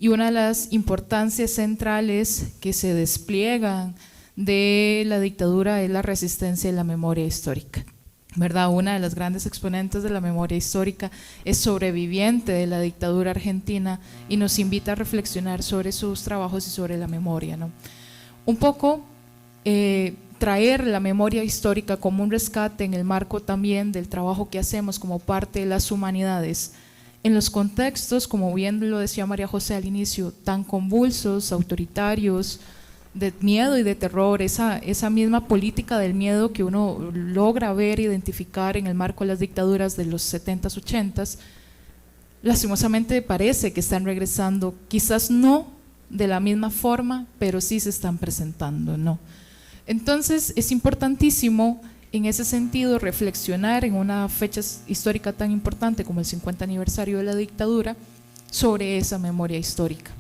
Y una de las importancias centrales que se despliegan de la dictadura es la resistencia y la memoria histórica, ¿verdad? Una de las grandes exponentes de la memoria histórica es sobreviviente de la dictadura argentina y nos invita a reflexionar sobre sus trabajos y sobre la memoria, ¿no? Un poco traer la memoria histórica como un rescate en el marco también del trabajo que hacemos como parte de las humanidades, en los contextos, como bien lo decía María José al inicio, tan convulsos, autoritarios, de miedo y de terror, esa misma política del miedo que uno logra ver, identificar en el marco de las dictaduras de los 70s, 80s, lastimosamente parece que están regresando, quizás no de la misma forma, pero sí se están presentando, ¿no? Entonces es importantísimo en ese sentido reflexionar en una fecha histórica tan importante como el 50 aniversario de la dictadura sobre esa memoria histórica,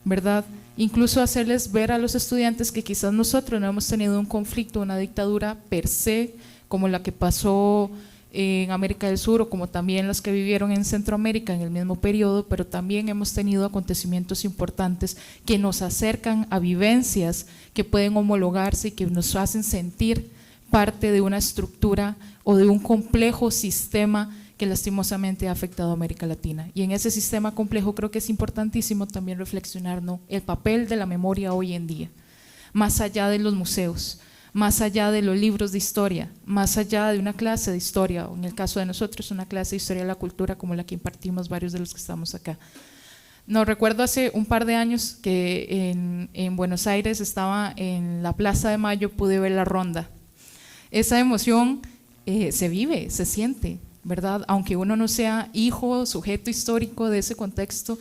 ¿verdad? Incluso hacerles ver a los estudiantes que quizás nosotros no hemos tenido un conflicto, una dictadura per se, como la que pasó en América del Sur o como también las que vivieron en Centroamérica en el mismo periodo, pero también hemos tenido acontecimientos importantes que nos acercan a vivencias que pueden homologarse y que nos hacen sentir parte de una estructura o de un complejo sistema que lastimosamente ha afectado a América Latina. Y en ese sistema complejo creo que es importantísimo también reflexionar, ¿no?, el papel de la memoria hoy en día, más allá de los museos, más allá de los libros de historia, más allá de una clase de historia, o en el caso de nosotros una clase de historia de la cultura como la que impartimos varios de los que estamos acá. No, recuerdo hace un par de años que en Buenos Aires estaba en la Plaza de Mayo, pude ver la ronda. Esa emoción se vive, se siente, ¿verdad? Aunque uno no sea hijo, sujeto histórico de ese contexto,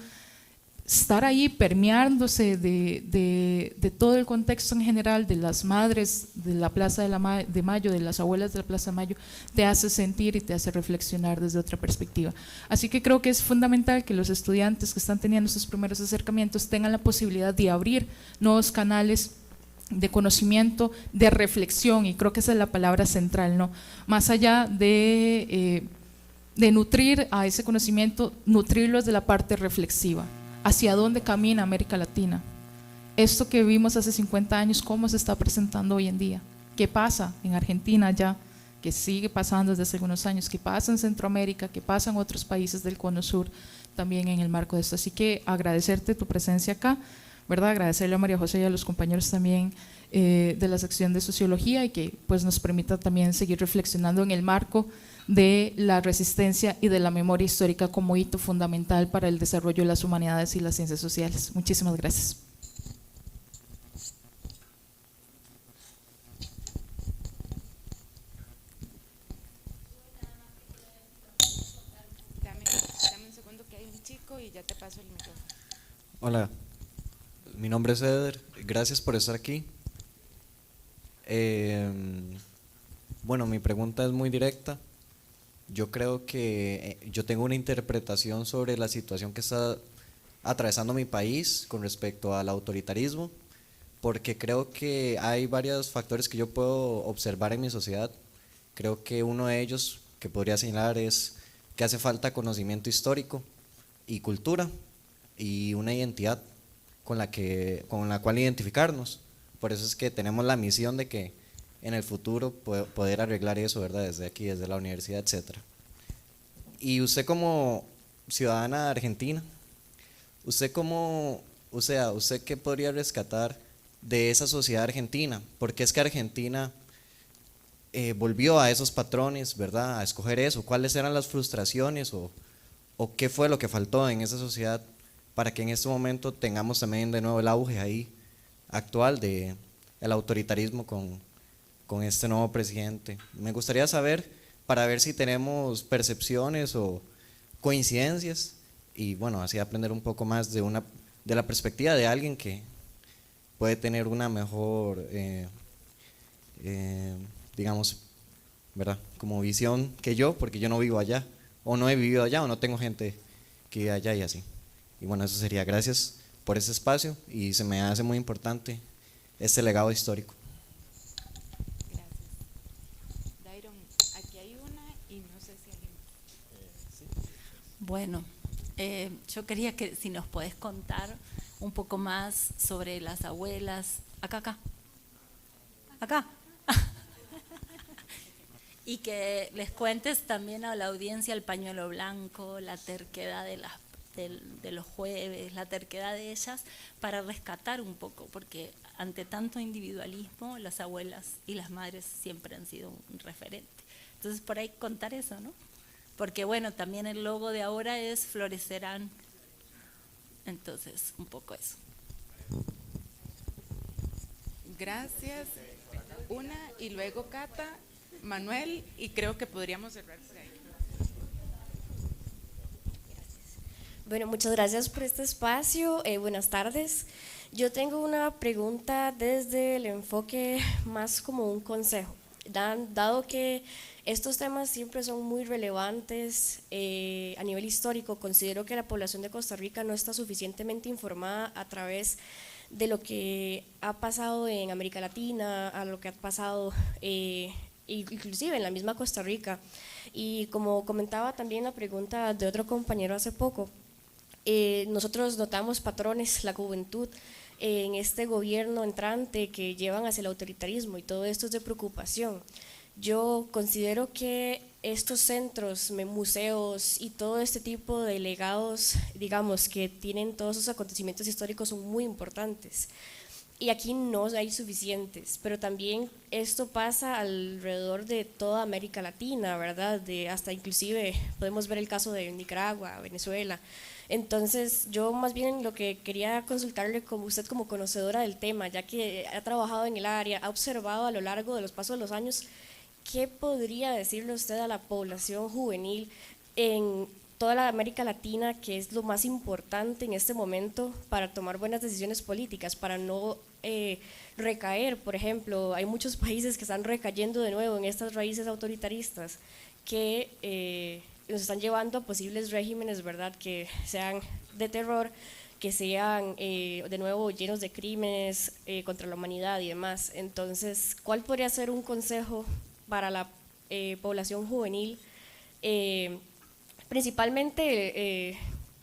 estar ahí permeándose de todo el contexto en general, de las madres de la Plaza de Mayo, de las abuelas de la Plaza de Mayo, te hace sentir y te hace reflexionar desde otra perspectiva. Así que creo que es fundamental que los estudiantes que están teniendo sus primeros acercamientos tengan la posibilidad de abrir nuevos canales de conocimiento, de reflexión, y creo que esa es la palabra central, ¿no? Más allá de nutrir a ese conocimiento, nutrirlo desde la parte reflexiva. ¿Hacia dónde camina América Latina? Esto que vimos hace 50 años, ¿cómo se está presentando hoy en día? ¿Qué pasa en Argentina ya? ¿Qué sigue pasando desde hace algunos años? ¿Qué pasa en Centroamérica? ¿Qué pasa en otros países del Cono Sur también en el marco de esto? Así que agradecerte tu presencia acá, ¿verdad? Agradecerle a María José y a los compañeros también de la sección de Sociología, y que pues nos permita también seguir reflexionando en el marco de la resistencia y de la memoria histórica como hito fundamental para el desarrollo de las humanidades y las ciencias sociales. Muchísimas gracias. Dame un segundo que hay un chico y ya te paso el micrófono. Hola, mi nombre es Eder, gracias por estar aquí. Bueno, mi pregunta es muy directa. Yo creo que yo tengo una interpretación sobre la situación que está atravesando mi país con respecto al autoritarismo, porque creo que hay varios factores que yo puedo observar en mi sociedad. Creo que uno de ellos que podría señalar es que hace falta conocimiento histórico y cultura y una identidad con la cual identificarnos. Por eso es que tenemos la misión de que en el futuro poder arreglar eso, ¿verdad? Desde aquí, desde la universidad, etcétera. Y usted como ciudadana argentina, ¿usted qué podría rescatar de esa sociedad argentina? Porque es que Argentina volvió a esos patrones, ¿verdad? A escoger eso. ¿Cuáles eran las frustraciones o qué fue lo que faltó en esa sociedad para que en este momento tengamos también de nuevo el auge ahí actual del autoritarismo con este nuevo presidente? Me gustaría saber, para ver si tenemos percepciones o coincidencias, y bueno, así aprender un poco más de la perspectiva de alguien que puede tener una mejor, digamos, ¿verdad?, como visión que yo, porque yo no vivo allá, o no he vivido allá, o no tengo gente que vive allá y así. Y bueno, eso sería. Gracias por ese espacio, y se me hace muy importante este legado histórico. Bueno, yo quería que si nos podés contar un poco más sobre las abuelas, acá, y que les cuentes también a la audiencia el pañuelo blanco, la terquedad de los jueves, la terquedad de ellas, para rescatar un poco, porque ante tanto individualismo, las abuelas y las madres siempre han sido un referente. Entonces, por ahí contar eso, ¿no? Porque bueno, también el logo de ahora es florecerán. Entonces, un poco eso. Gracias. Una y luego Cata, Manuel, y creo que podríamos cerrar por ahí. Bueno, muchas gracias por este espacio. Buenas tardes. Yo tengo una pregunta desde el enfoque más como un consejo. Dado que estos temas siempre son muy relevantes a nivel histórico, considero que la población de Costa Rica no está suficientemente informada a través de lo que ha pasado en América Latina, a lo que ha pasado inclusive en la misma Costa Rica. Y como comentaba también la pregunta de otro compañero hace poco, nosotros notamos patrones, la juventud, en este gobierno entrante que llevan hacia el autoritarismo, y todo esto es de preocupación. Yo considero que estos centros, museos y todo este tipo de legados, digamos, que tienen todos esos acontecimientos históricos son muy importantes. Y aquí no hay suficientes, pero también esto pasa alrededor de toda América Latina, ¿verdad? Hasta inclusive podemos ver el caso de Nicaragua, Venezuela. Entonces yo más bien lo que quería consultarle como usted como conocedora del tema, ya que ha trabajado en el área, ha observado a lo largo de los pasos de los años, ¿qué podría decirle usted a la población juvenil en toda la América Latina, que es lo más importante en este momento para tomar buenas decisiones políticas, para no recaer? Por ejemplo, hay muchos países que están recayendo de nuevo en estas raíces autoritaristas que nos están llevando a posibles regímenes, ¿verdad?, que sean de terror, que sean de nuevo llenos de crímenes contra la humanidad y demás. Entonces, ¿cuál podría ser un consejo para la población juvenil, principalmente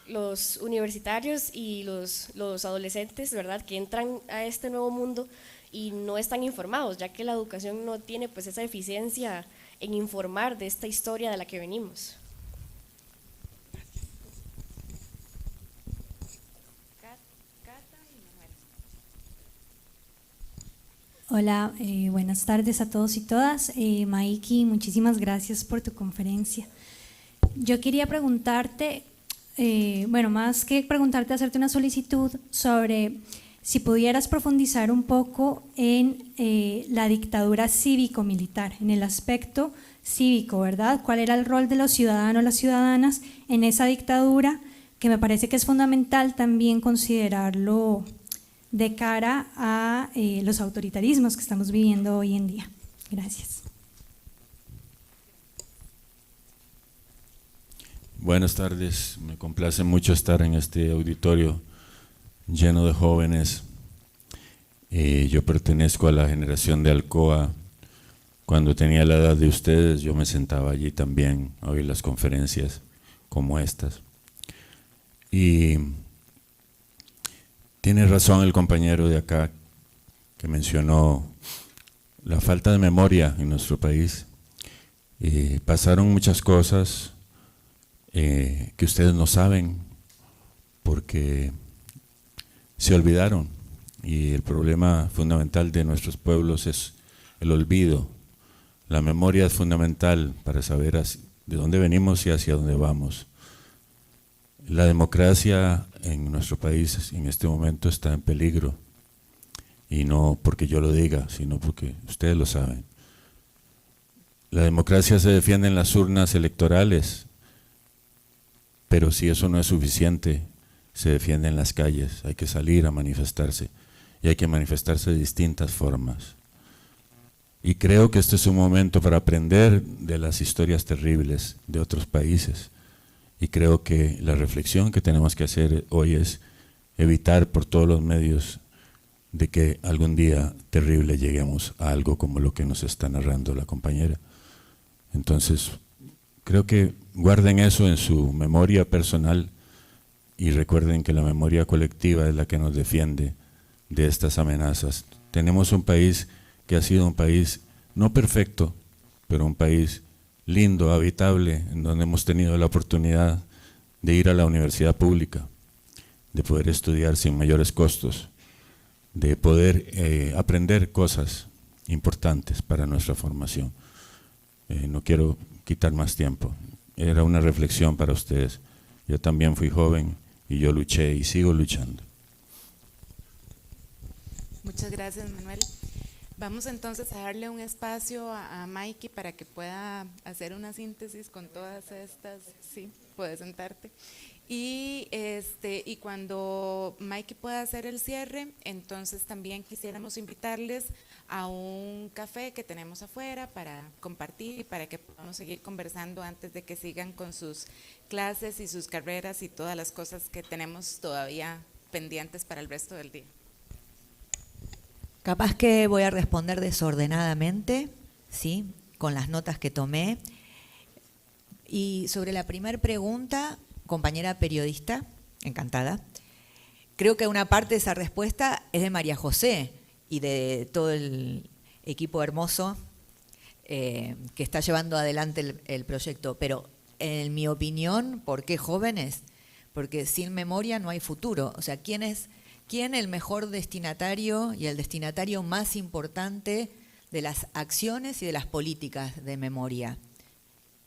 los universitarios y los adolescentes, ¿verdad?, que entran a este nuevo mundo y no están informados, ya que la educación no tiene pues esa eficiencia en informar de esta historia de la que venimos? Hola, buenas tardes a todos y todas. Maiki, muchísimas gracias por tu conferencia. Yo quería preguntarte, bueno, más que preguntarte, hacerte una solicitud sobre si pudieras profundizar un poco en la dictadura cívico-militar, en el aspecto cívico, ¿verdad? ¿Cuál era el rol de los ciudadanos, las ciudadanas en esa dictadura? Que me parece que es fundamental también considerarlo de cara a los autoritarismos que estamos viviendo hoy en día. Gracias. Buenas tardes, me complace mucho estar en este auditorio lleno de jóvenes. Yo pertenezco a la generación de Alcoa. Cuando tenía la edad de ustedes, yo me sentaba allí también a oír las conferencias como estas. Y tiene razón el compañero de acá que mencionó la falta de memoria en nuestro país. Pasaron muchas cosas que ustedes no saben porque se olvidaron, y el problema fundamental de nuestros pueblos es el olvido. La memoria es fundamental para saber de dónde venimos y hacia dónde vamos. La democracia en nuestro país en este momento está en peligro, y no porque yo lo diga, sino porque ustedes lo saben. La democracia se defiende en las urnas electorales, pero si eso no es suficiente, se defiende en las calles. Hay que salir a manifestarse, y hay que manifestarse de distintas formas. Y creo que este es un momento para aprender de las historias terribles de otros países. Y creo que la reflexión que tenemos que hacer hoy es evitar por todos los medios de que algún día terrible lleguemos a algo como lo que nos está narrando la compañera. Entonces, creo que guarden eso en su memoria personal y recuerden que la memoria colectiva es la que nos defiende de estas amenazas. Tenemos un país que ha sido un país no perfecto, pero un país lindo, habitable, en donde hemos tenido la oportunidad de ir a la universidad pública, de poder estudiar sin mayores costos, de poder aprender cosas importantes para nuestra formación. No quiero quitar más tiempo, era una reflexión para ustedes. Yo también fui joven y yo luché y sigo luchando. Muchas gracias, Manuel. Vamos entonces a darle un espacio a Maiki para que pueda hacer una síntesis con todas estas. Sí, puedes sentarte. Y cuando Maiki pueda hacer el cierre, entonces también quisiéramos invitarles a un café que tenemos afuera para compartir y para que podamos seguir conversando antes de que sigan con sus clases y sus carreras y todas las cosas que tenemos todavía pendientes para el resto del día. Capaz que voy a responder desordenadamente, ¿sí?, con las notas que tomé. Y sobre la primera pregunta, compañera periodista, encantada, creo que una parte de esa respuesta es de María José y de todo el equipo hermoso que está llevando adelante el proyecto. Pero en mi opinión, ¿por qué jóvenes? Porque sin memoria no hay futuro. O sea, ¿quién el mejor destinatario y el destinatario más importante de las acciones y de las políticas de memoria?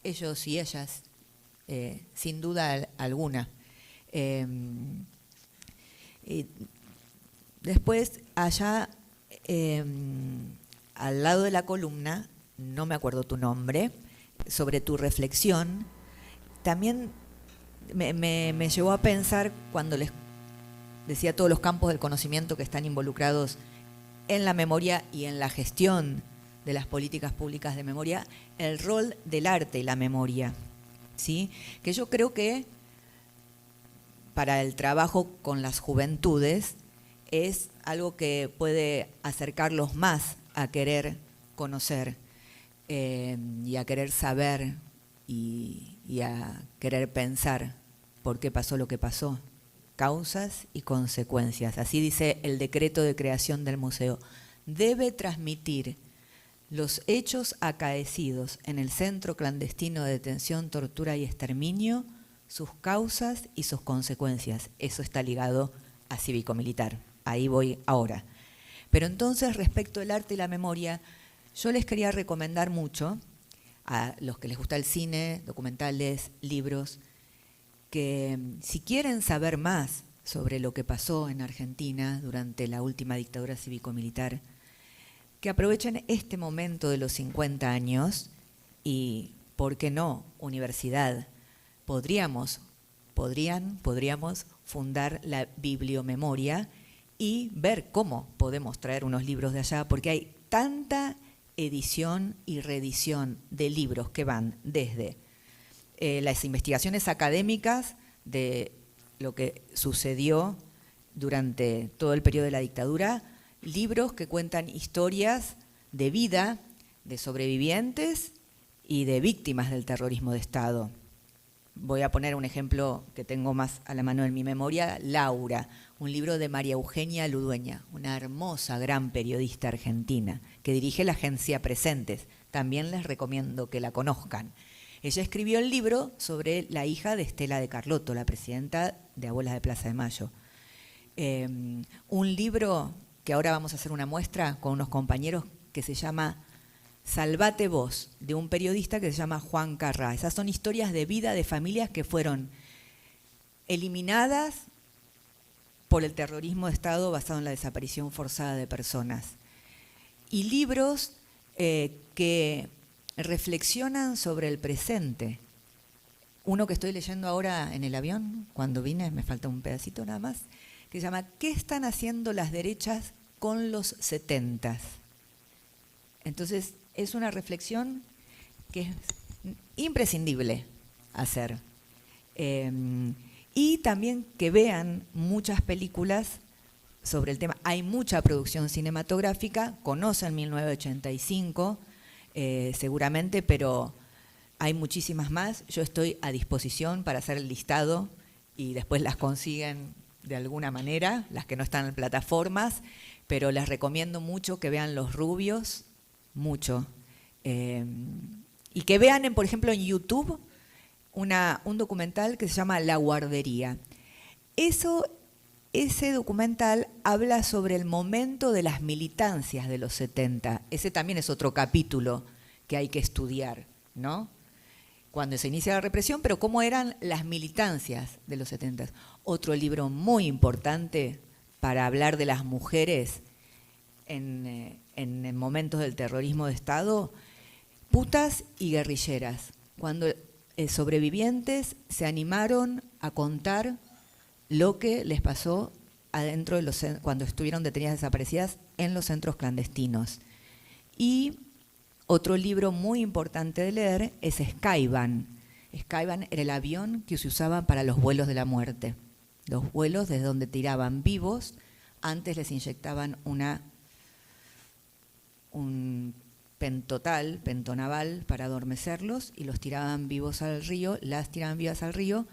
Ellos y ellas, sin duda alguna. Y después, allá, al lado de la columna, no me acuerdo tu nombre, sobre tu reflexión, también me llevó a pensar cuando les decía todos los campos del conocimiento que están involucrados en la memoria y en la gestión de las políticas públicas de memoria, el rol del arte y la memoria, ¿sí? Que yo creo que para el trabajo con las juventudes es algo que puede acercarlos más a querer conocer y a querer saber y a querer pensar por qué pasó lo que pasó. Causas y consecuencias. Así dice el decreto de creación del museo. Debe transmitir los hechos acaecidos en el centro clandestino de detención, tortura y exterminio, sus causas y sus consecuencias. Eso está ligado a cívico-militar. Ahí voy ahora. Pero entonces, respecto al arte y la memoria, yo les quería recomendar mucho a los que les gusta el cine, documentales, libros, que si quieren saber más sobre lo que pasó en Argentina durante la última dictadura cívico-militar, que aprovechen este momento de los 50 años y, ¿por qué no?, universidad. Podríamos fundar la bibliomemoria y ver cómo podemos traer unos libros de allá, porque hay tanta edición y reedición de libros que van desde las investigaciones académicas de lo que sucedió durante todo el periodo de la dictadura, libros que cuentan historias de vida de sobrevivientes y de víctimas del terrorismo de Estado. Voy a poner un ejemplo que tengo más a la mano en mi memoria, Laura, un libro de María Eugenia Ludueña, una hermosa, gran periodista argentina que dirige la agencia Presentes. También les recomiendo que la conozcan. Ella escribió el libro sobre la hija de Estela de Carlotto, la presidenta de Abuelas de Plaza de Mayo. Un libro que ahora vamos a hacer una muestra con unos compañeros que se llama Salvate Vos, de un periodista que se llama Juan Carrá. Esas son historias de vida de familias que fueron eliminadas por el terrorismo de Estado basado en la desaparición forzada de personas. Y libros que reflexionan sobre el presente. Uno que estoy leyendo ahora en el avión, cuando vine, me falta un pedacito nada más, que se llama ¿Qué están haciendo las derechas con los 70s? Entonces, es una reflexión que es imprescindible hacer. Y también que vean muchas películas sobre el tema. Hay mucha producción cinematográfica, conocen 1985, seguramente, pero hay muchísimas más. Yo estoy a disposición para hacer el listado y después las consiguen de alguna manera, las que no están en plataformas, pero les recomiendo mucho que vean Los Rubios, mucho. Y que vean, por ejemplo, en YouTube un documental que se llama La Guardería. Ese documental habla sobre el momento de las militancias de los 70. Ese también es otro capítulo que hay que estudiar, ¿no? Cuando se inicia la represión, pero cómo eran las militancias de los 70. Otro libro muy importante para hablar de las mujeres en momentos del terrorismo de Estado, Putas y guerrilleras, cuando sobrevivientes se animaron a contar lo que les pasó adentro de cuando estuvieron detenidas desaparecidas en los centros clandestinos. Y otro libro muy importante de leer es Skyvan. Skyvan era el avión que se usaba para los vuelos de la muerte. Los vuelos desde donde tiraban vivos, antes les inyectaban un pentonaval para adormecerlos y los tiraban vivos al río, las tiraban vivas al río.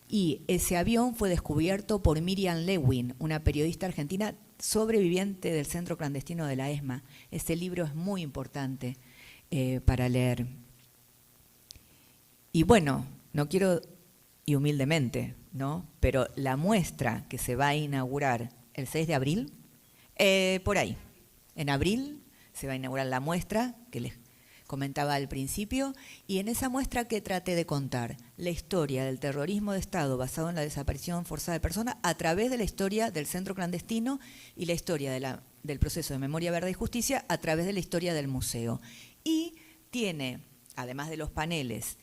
Y ese avión fue descubierto por Miriam Lewin, una periodista argentina sobreviviente del centro clandestino de la ESMA. Ese libro es muy importante, para leer. Y bueno, no quiero, y humildemente, ¿no? Pero la muestra que se va a inaugurar el 6 de abril, por ahí, en abril se va a inaugurar la muestra que les comentaba al principio, y en esa muestra que traté de contar la historia del terrorismo de Estado basado en la desaparición forzada de personas a través de la historia del centro clandestino y la historia del proceso de memoria, verdad y justicia a través de la historia del museo. Y tiene, además de los paneles,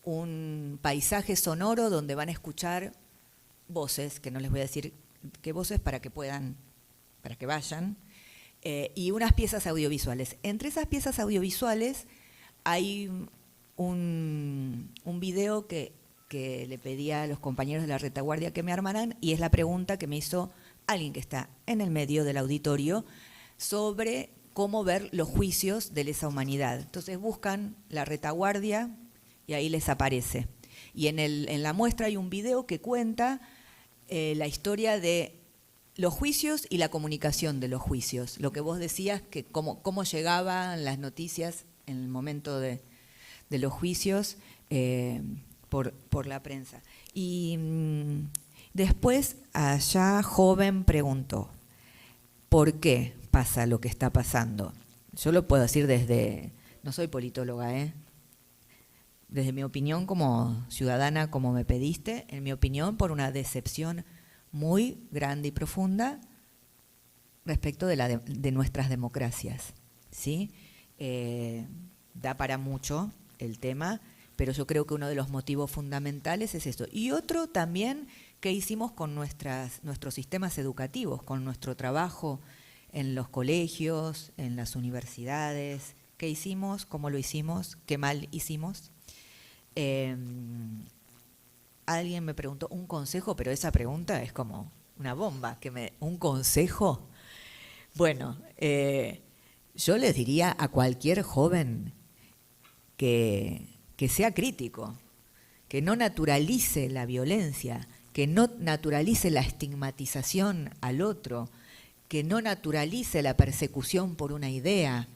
un paisaje sonoro donde van a escuchar voces, que no les voy a decir qué voces para que puedan, para que vayan, y unas piezas audiovisuales. Entre esas piezas audiovisuales hay un video que le pedí a los compañeros de la retaguardia que me armaran, y es la pregunta que me hizo alguien que está en el medio del auditorio sobre cómo ver los juicios de lesa humanidad. Entonces buscan la retaguardia y ahí les aparece. Y en la muestra hay un video que cuenta la historia de los juicios y la comunicación de los juicios. Lo que vos decías, que cómo llegaban las noticias en el momento de los juicios por la prensa. Y después, allá joven preguntó, ¿por qué pasa lo que está pasando? Yo lo puedo decir desde, no soy politóloga, desde mi opinión como ciudadana, como me pediste, en mi opinión, por una decepción muy grande y profunda respecto de nuestras democracias, ¿sí? Da para mucho el tema, pero yo creo que uno de los motivos fundamentales es esto. Y otro también que hicimos con nuestros sistemas educativos, con nuestro trabajo en los colegios, en las universidades, qué hicimos, cómo lo hicimos, qué mal hicimos. Alguien me preguntó un consejo, pero esa pregunta es como una bomba. ¿Un consejo? Bueno, yo les diría a cualquier joven que sea crítico, que no naturalice la violencia, que no naturalice la estigmatización al otro, que no naturalice la persecución por una idea,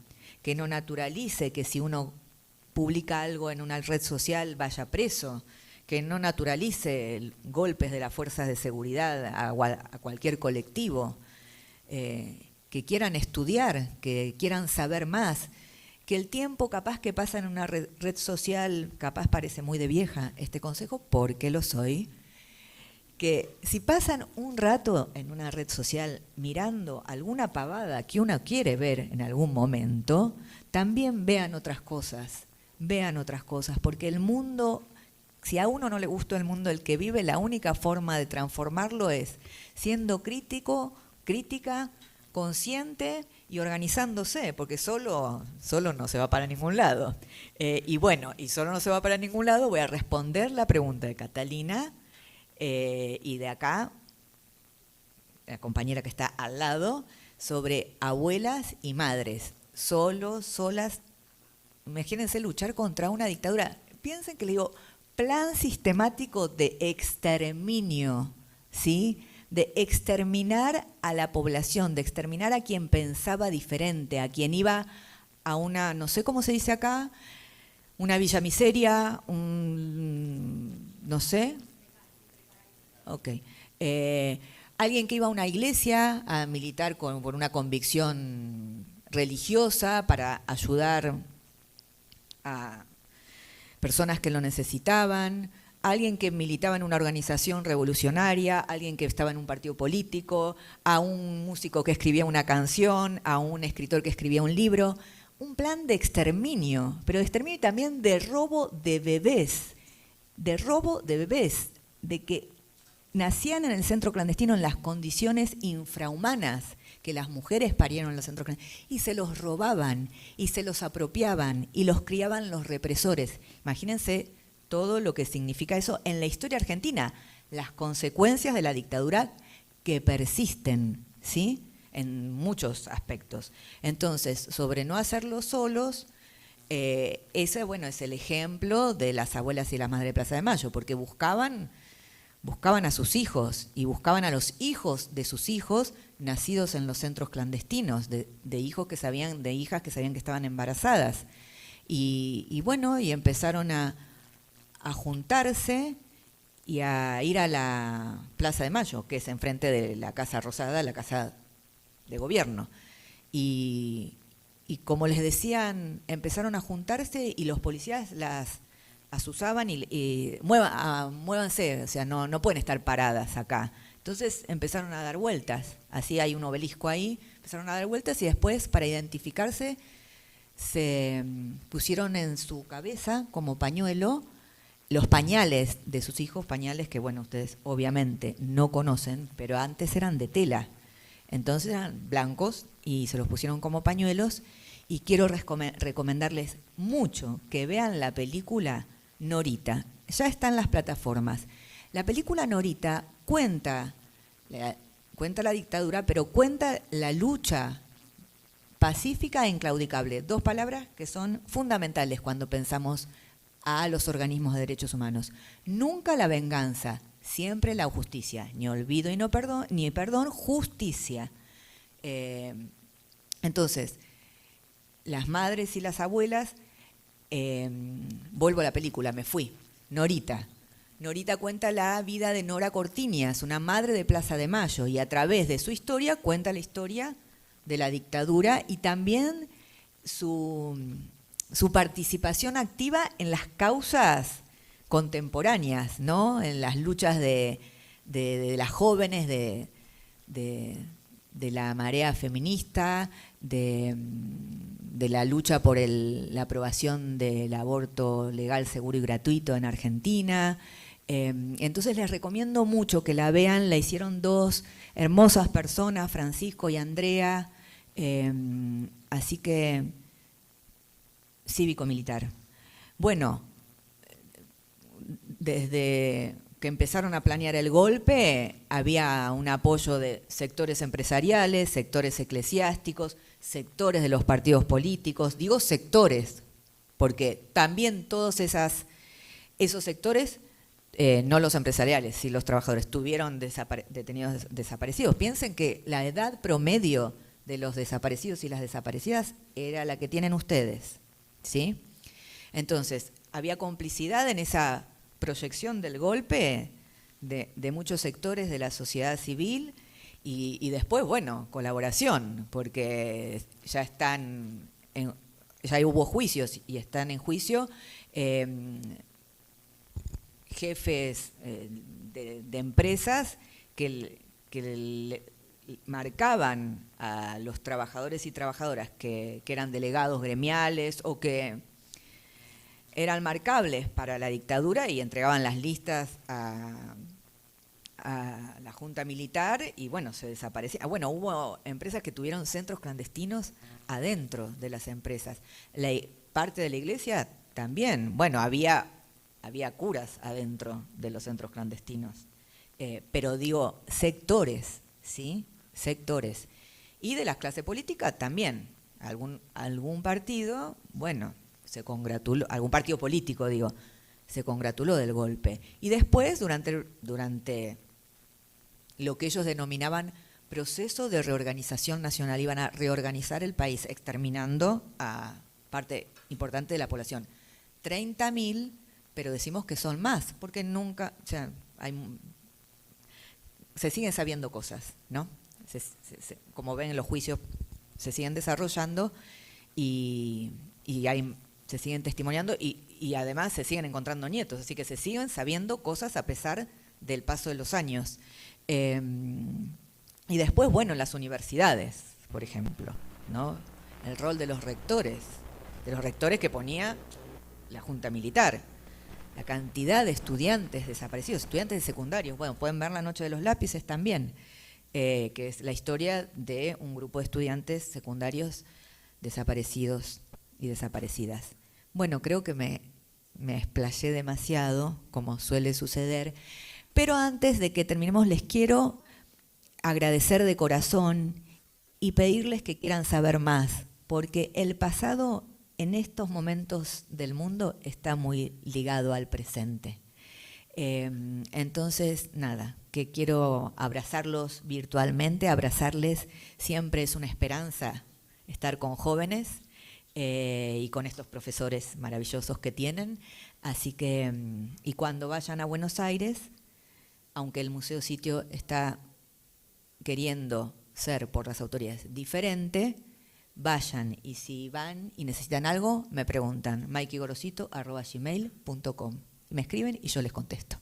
que no naturalice que si uno publica algo en una red social vaya preso, que no naturalice golpes de las fuerzas de seguridad a cualquier colectivo, que quieran estudiar, que quieran saber más, que el tiempo capaz que pasa en una red social, capaz parece muy de vieja este consejo, porque lo soy, que si pasan un rato en una red social mirando alguna pavada que uno quiere ver en algún momento, también vean otras cosas, porque el mundo, si a uno no le gusta el mundo el que vive, la única forma de transformarlo es siendo crítica, consciente y organizándose, porque solo no se va para ningún lado. Y bueno, y solo no se va para ningún lado, voy a responder la pregunta de Catalina y de acá, la compañera que está al lado, sobre abuelas y madres, solas. Imagínense luchar contra una dictadura. Piensen que le digo, plan sistemático de exterminio, ¿sí? De exterminar a la población, de exterminar a quien pensaba diferente, a quien iba a una, no sé cómo se dice acá, una villa miseria, no sé. Ok. Alguien que iba a una iglesia a militar por una convicción religiosa para ayudar a personas que lo necesitaban, alguien que militaba en una organización revolucionaria, alguien que estaba en un partido político, a un músico que escribía una canción, a un escritor que escribía un libro. Un plan de exterminio, pero de exterminio también de robo de bebés, de que nacían en el centro clandestino en las condiciones infrahumanas que las mujeres parieron en los centros clandestinos, y se los robaban, y se los apropiaban, y los criaban los represores. Imagínense todo lo que significa eso en la historia argentina, las consecuencias de la dictadura que persisten, ¿sí?, en muchos aspectos. Entonces, sobre no hacerlo solos, ese, bueno, es el ejemplo de las abuelas y las madres de Plaza de Mayo, porque buscaban a sus hijos y buscaban a los hijos de sus hijos nacidos en los centros clandestinos, de hijos que sabían, de hijas que sabían que estaban embarazadas. Y bueno, y empezaron a juntarse y a ir a la Plaza de Mayo, que es enfrente de la Casa Rosada, la casa de gobierno. Y como les decían, empezaron a juntarse y los policías las asusaban y muévanse, o sea, no pueden estar paradas acá. Entonces empezaron a dar vueltas, así hay un obelisco ahí, empezaron a dar vueltas y después, para identificarse, se pusieron en su cabeza como pañuelo los pañales de sus hijos, pañales que, bueno, ustedes obviamente no conocen, pero antes eran de tela. Entonces eran blancos y se los pusieron como pañuelos. Y quiero recomendarles mucho que vean la película Norita. Ya está en las plataformas. La película Norita cuenta la dictadura, pero cuenta la lucha pacífica e inclaudicable. 2 palabras que son fundamentales cuando pensamos a los organismos de derechos humanos. Nunca la venganza, siempre la justicia. Ni olvido y ni perdón, justicia. Entonces, las madres y las abuelas, vuelvo a la película, me fui. Norita. Norita cuenta la vida de Nora Cortiñas, una madre de Plaza de Mayo, y a través de su historia cuenta la historia de la dictadura y también su participación activa en las causas contemporáneas, ¿no? En las luchas de las jóvenes, de la marea feminista, de la lucha por la aprobación del aborto legal, seguro y gratuito en Argentina. Entonces les recomiendo mucho que la vean. La hicieron 2 hermosas personas, Francisco y Andrea. Así que cívico-militar. Bueno, desde que empezaron a planear el golpe, había un apoyo de sectores empresariales, sectores eclesiásticos, sectores de los partidos políticos. Digo sectores, porque también todos esos sectores, no los empresariales, sí los trabajadores, estuvieron detenidos desaparecidos. Piensen que la edad promedio de los desaparecidos y las desaparecidas era la que tienen ustedes, ¿sí? Entonces, había complicidad en esa proyección del golpe de muchos sectores de la sociedad civil y después, bueno, colaboración, porque ya hubo juicios y están en juicio jefes de empresas que marcaban a los trabajadores y trabajadoras que eran delegados gremiales o que eran marcables para la dictadura y entregaban las listas a la Junta Militar y bueno, se desaparecía. Bueno, hubo empresas que tuvieron centros clandestinos adentro de las empresas. Parte de la iglesia también. Bueno, había curas adentro de los centros clandestinos. Pero digo, sectores, ¿sí? Sectores. Y de la clase política también. Algún partido, bueno, se congratuló, algún partido político, digo, se congratuló del golpe. Y después, durante lo que ellos denominaban proceso de reorganización nacional, iban a reorganizar el país, exterminando a parte importante de la población. 30.000, pero decimos que son más, porque nunca, o sea, se siguen sabiendo cosas, ¿no? Como ven en los juicios, se siguen desarrollando y se siguen testimoniando y además se siguen encontrando nietos, así que se siguen sabiendo cosas a pesar del paso de los años. Y después, bueno, las universidades, por ejemplo, ¿no? El rol de los rectores que ponía la Junta Militar, la cantidad de estudiantes desaparecidos, estudiantes de secundarios, bueno, pueden ver La Noche de los Lápices también, que es la historia de un grupo de estudiantes secundarios desaparecidos y desaparecidas. Bueno, creo que me explayé demasiado, como suele suceder, pero antes de que terminemos les quiero agradecer de corazón y pedirles que quieran saber más, porque el pasado en estos momentos del mundo está muy ligado al presente. Entonces, nada, que quiero abrazarlos virtualmente, abrazarles, siempre es una esperanza estar con jóvenes. y con estos profesores maravillosos que tienen. Así que, y cuando vayan a Buenos Aires, aunque el Museo Sitio está queriendo ser por las autoridades diferente, vayan, y si van y necesitan algo, me preguntan, maikigorosito@gmail.com. Me escriben y yo les contesto.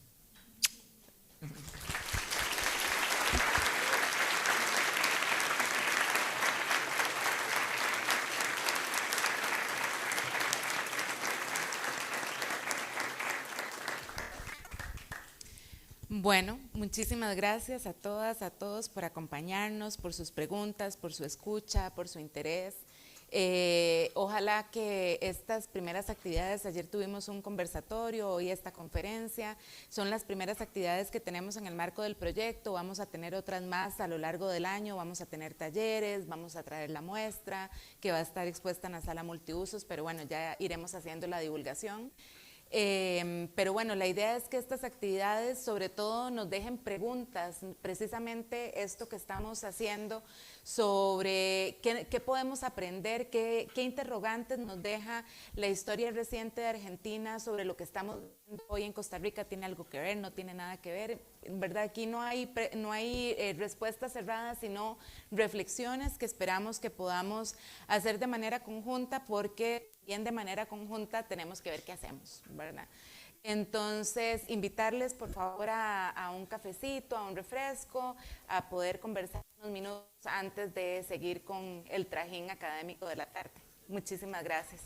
Bueno, muchísimas gracias a todas, a todos por acompañarnos, por sus preguntas, por su escucha, por su interés. Ojalá que estas primeras actividades, ayer tuvimos un conversatorio, hoy esta conferencia, son las primeras actividades que tenemos en el marco del proyecto. Vamos a tener otras más a lo largo del año, vamos a tener talleres, vamos a traer la muestra que va a estar expuesta en la sala multiusos, pero bueno, ya iremos haciendo la divulgación. Pero bueno, la idea es que estas actividades sobre todo nos dejen preguntas, precisamente esto que estamos haciendo sobre qué podemos aprender, qué interrogantes nos deja la historia reciente de Argentina sobre lo que estamos viendo hoy en Costa Rica. ¿Tiene algo que ver? ¿No tiene nada que ver? En verdad aquí no hay respuestas cerradas, sino reflexiones que esperamos que podamos hacer de manera conjunta, porque bien de manera conjunta tenemos que ver qué hacemos, ¿verdad? Entonces, invitarles por favor a un cafecito, a un refresco, a poder conversar unos minutos antes de seguir con el trajín académico de la tarde. Muchísimas gracias.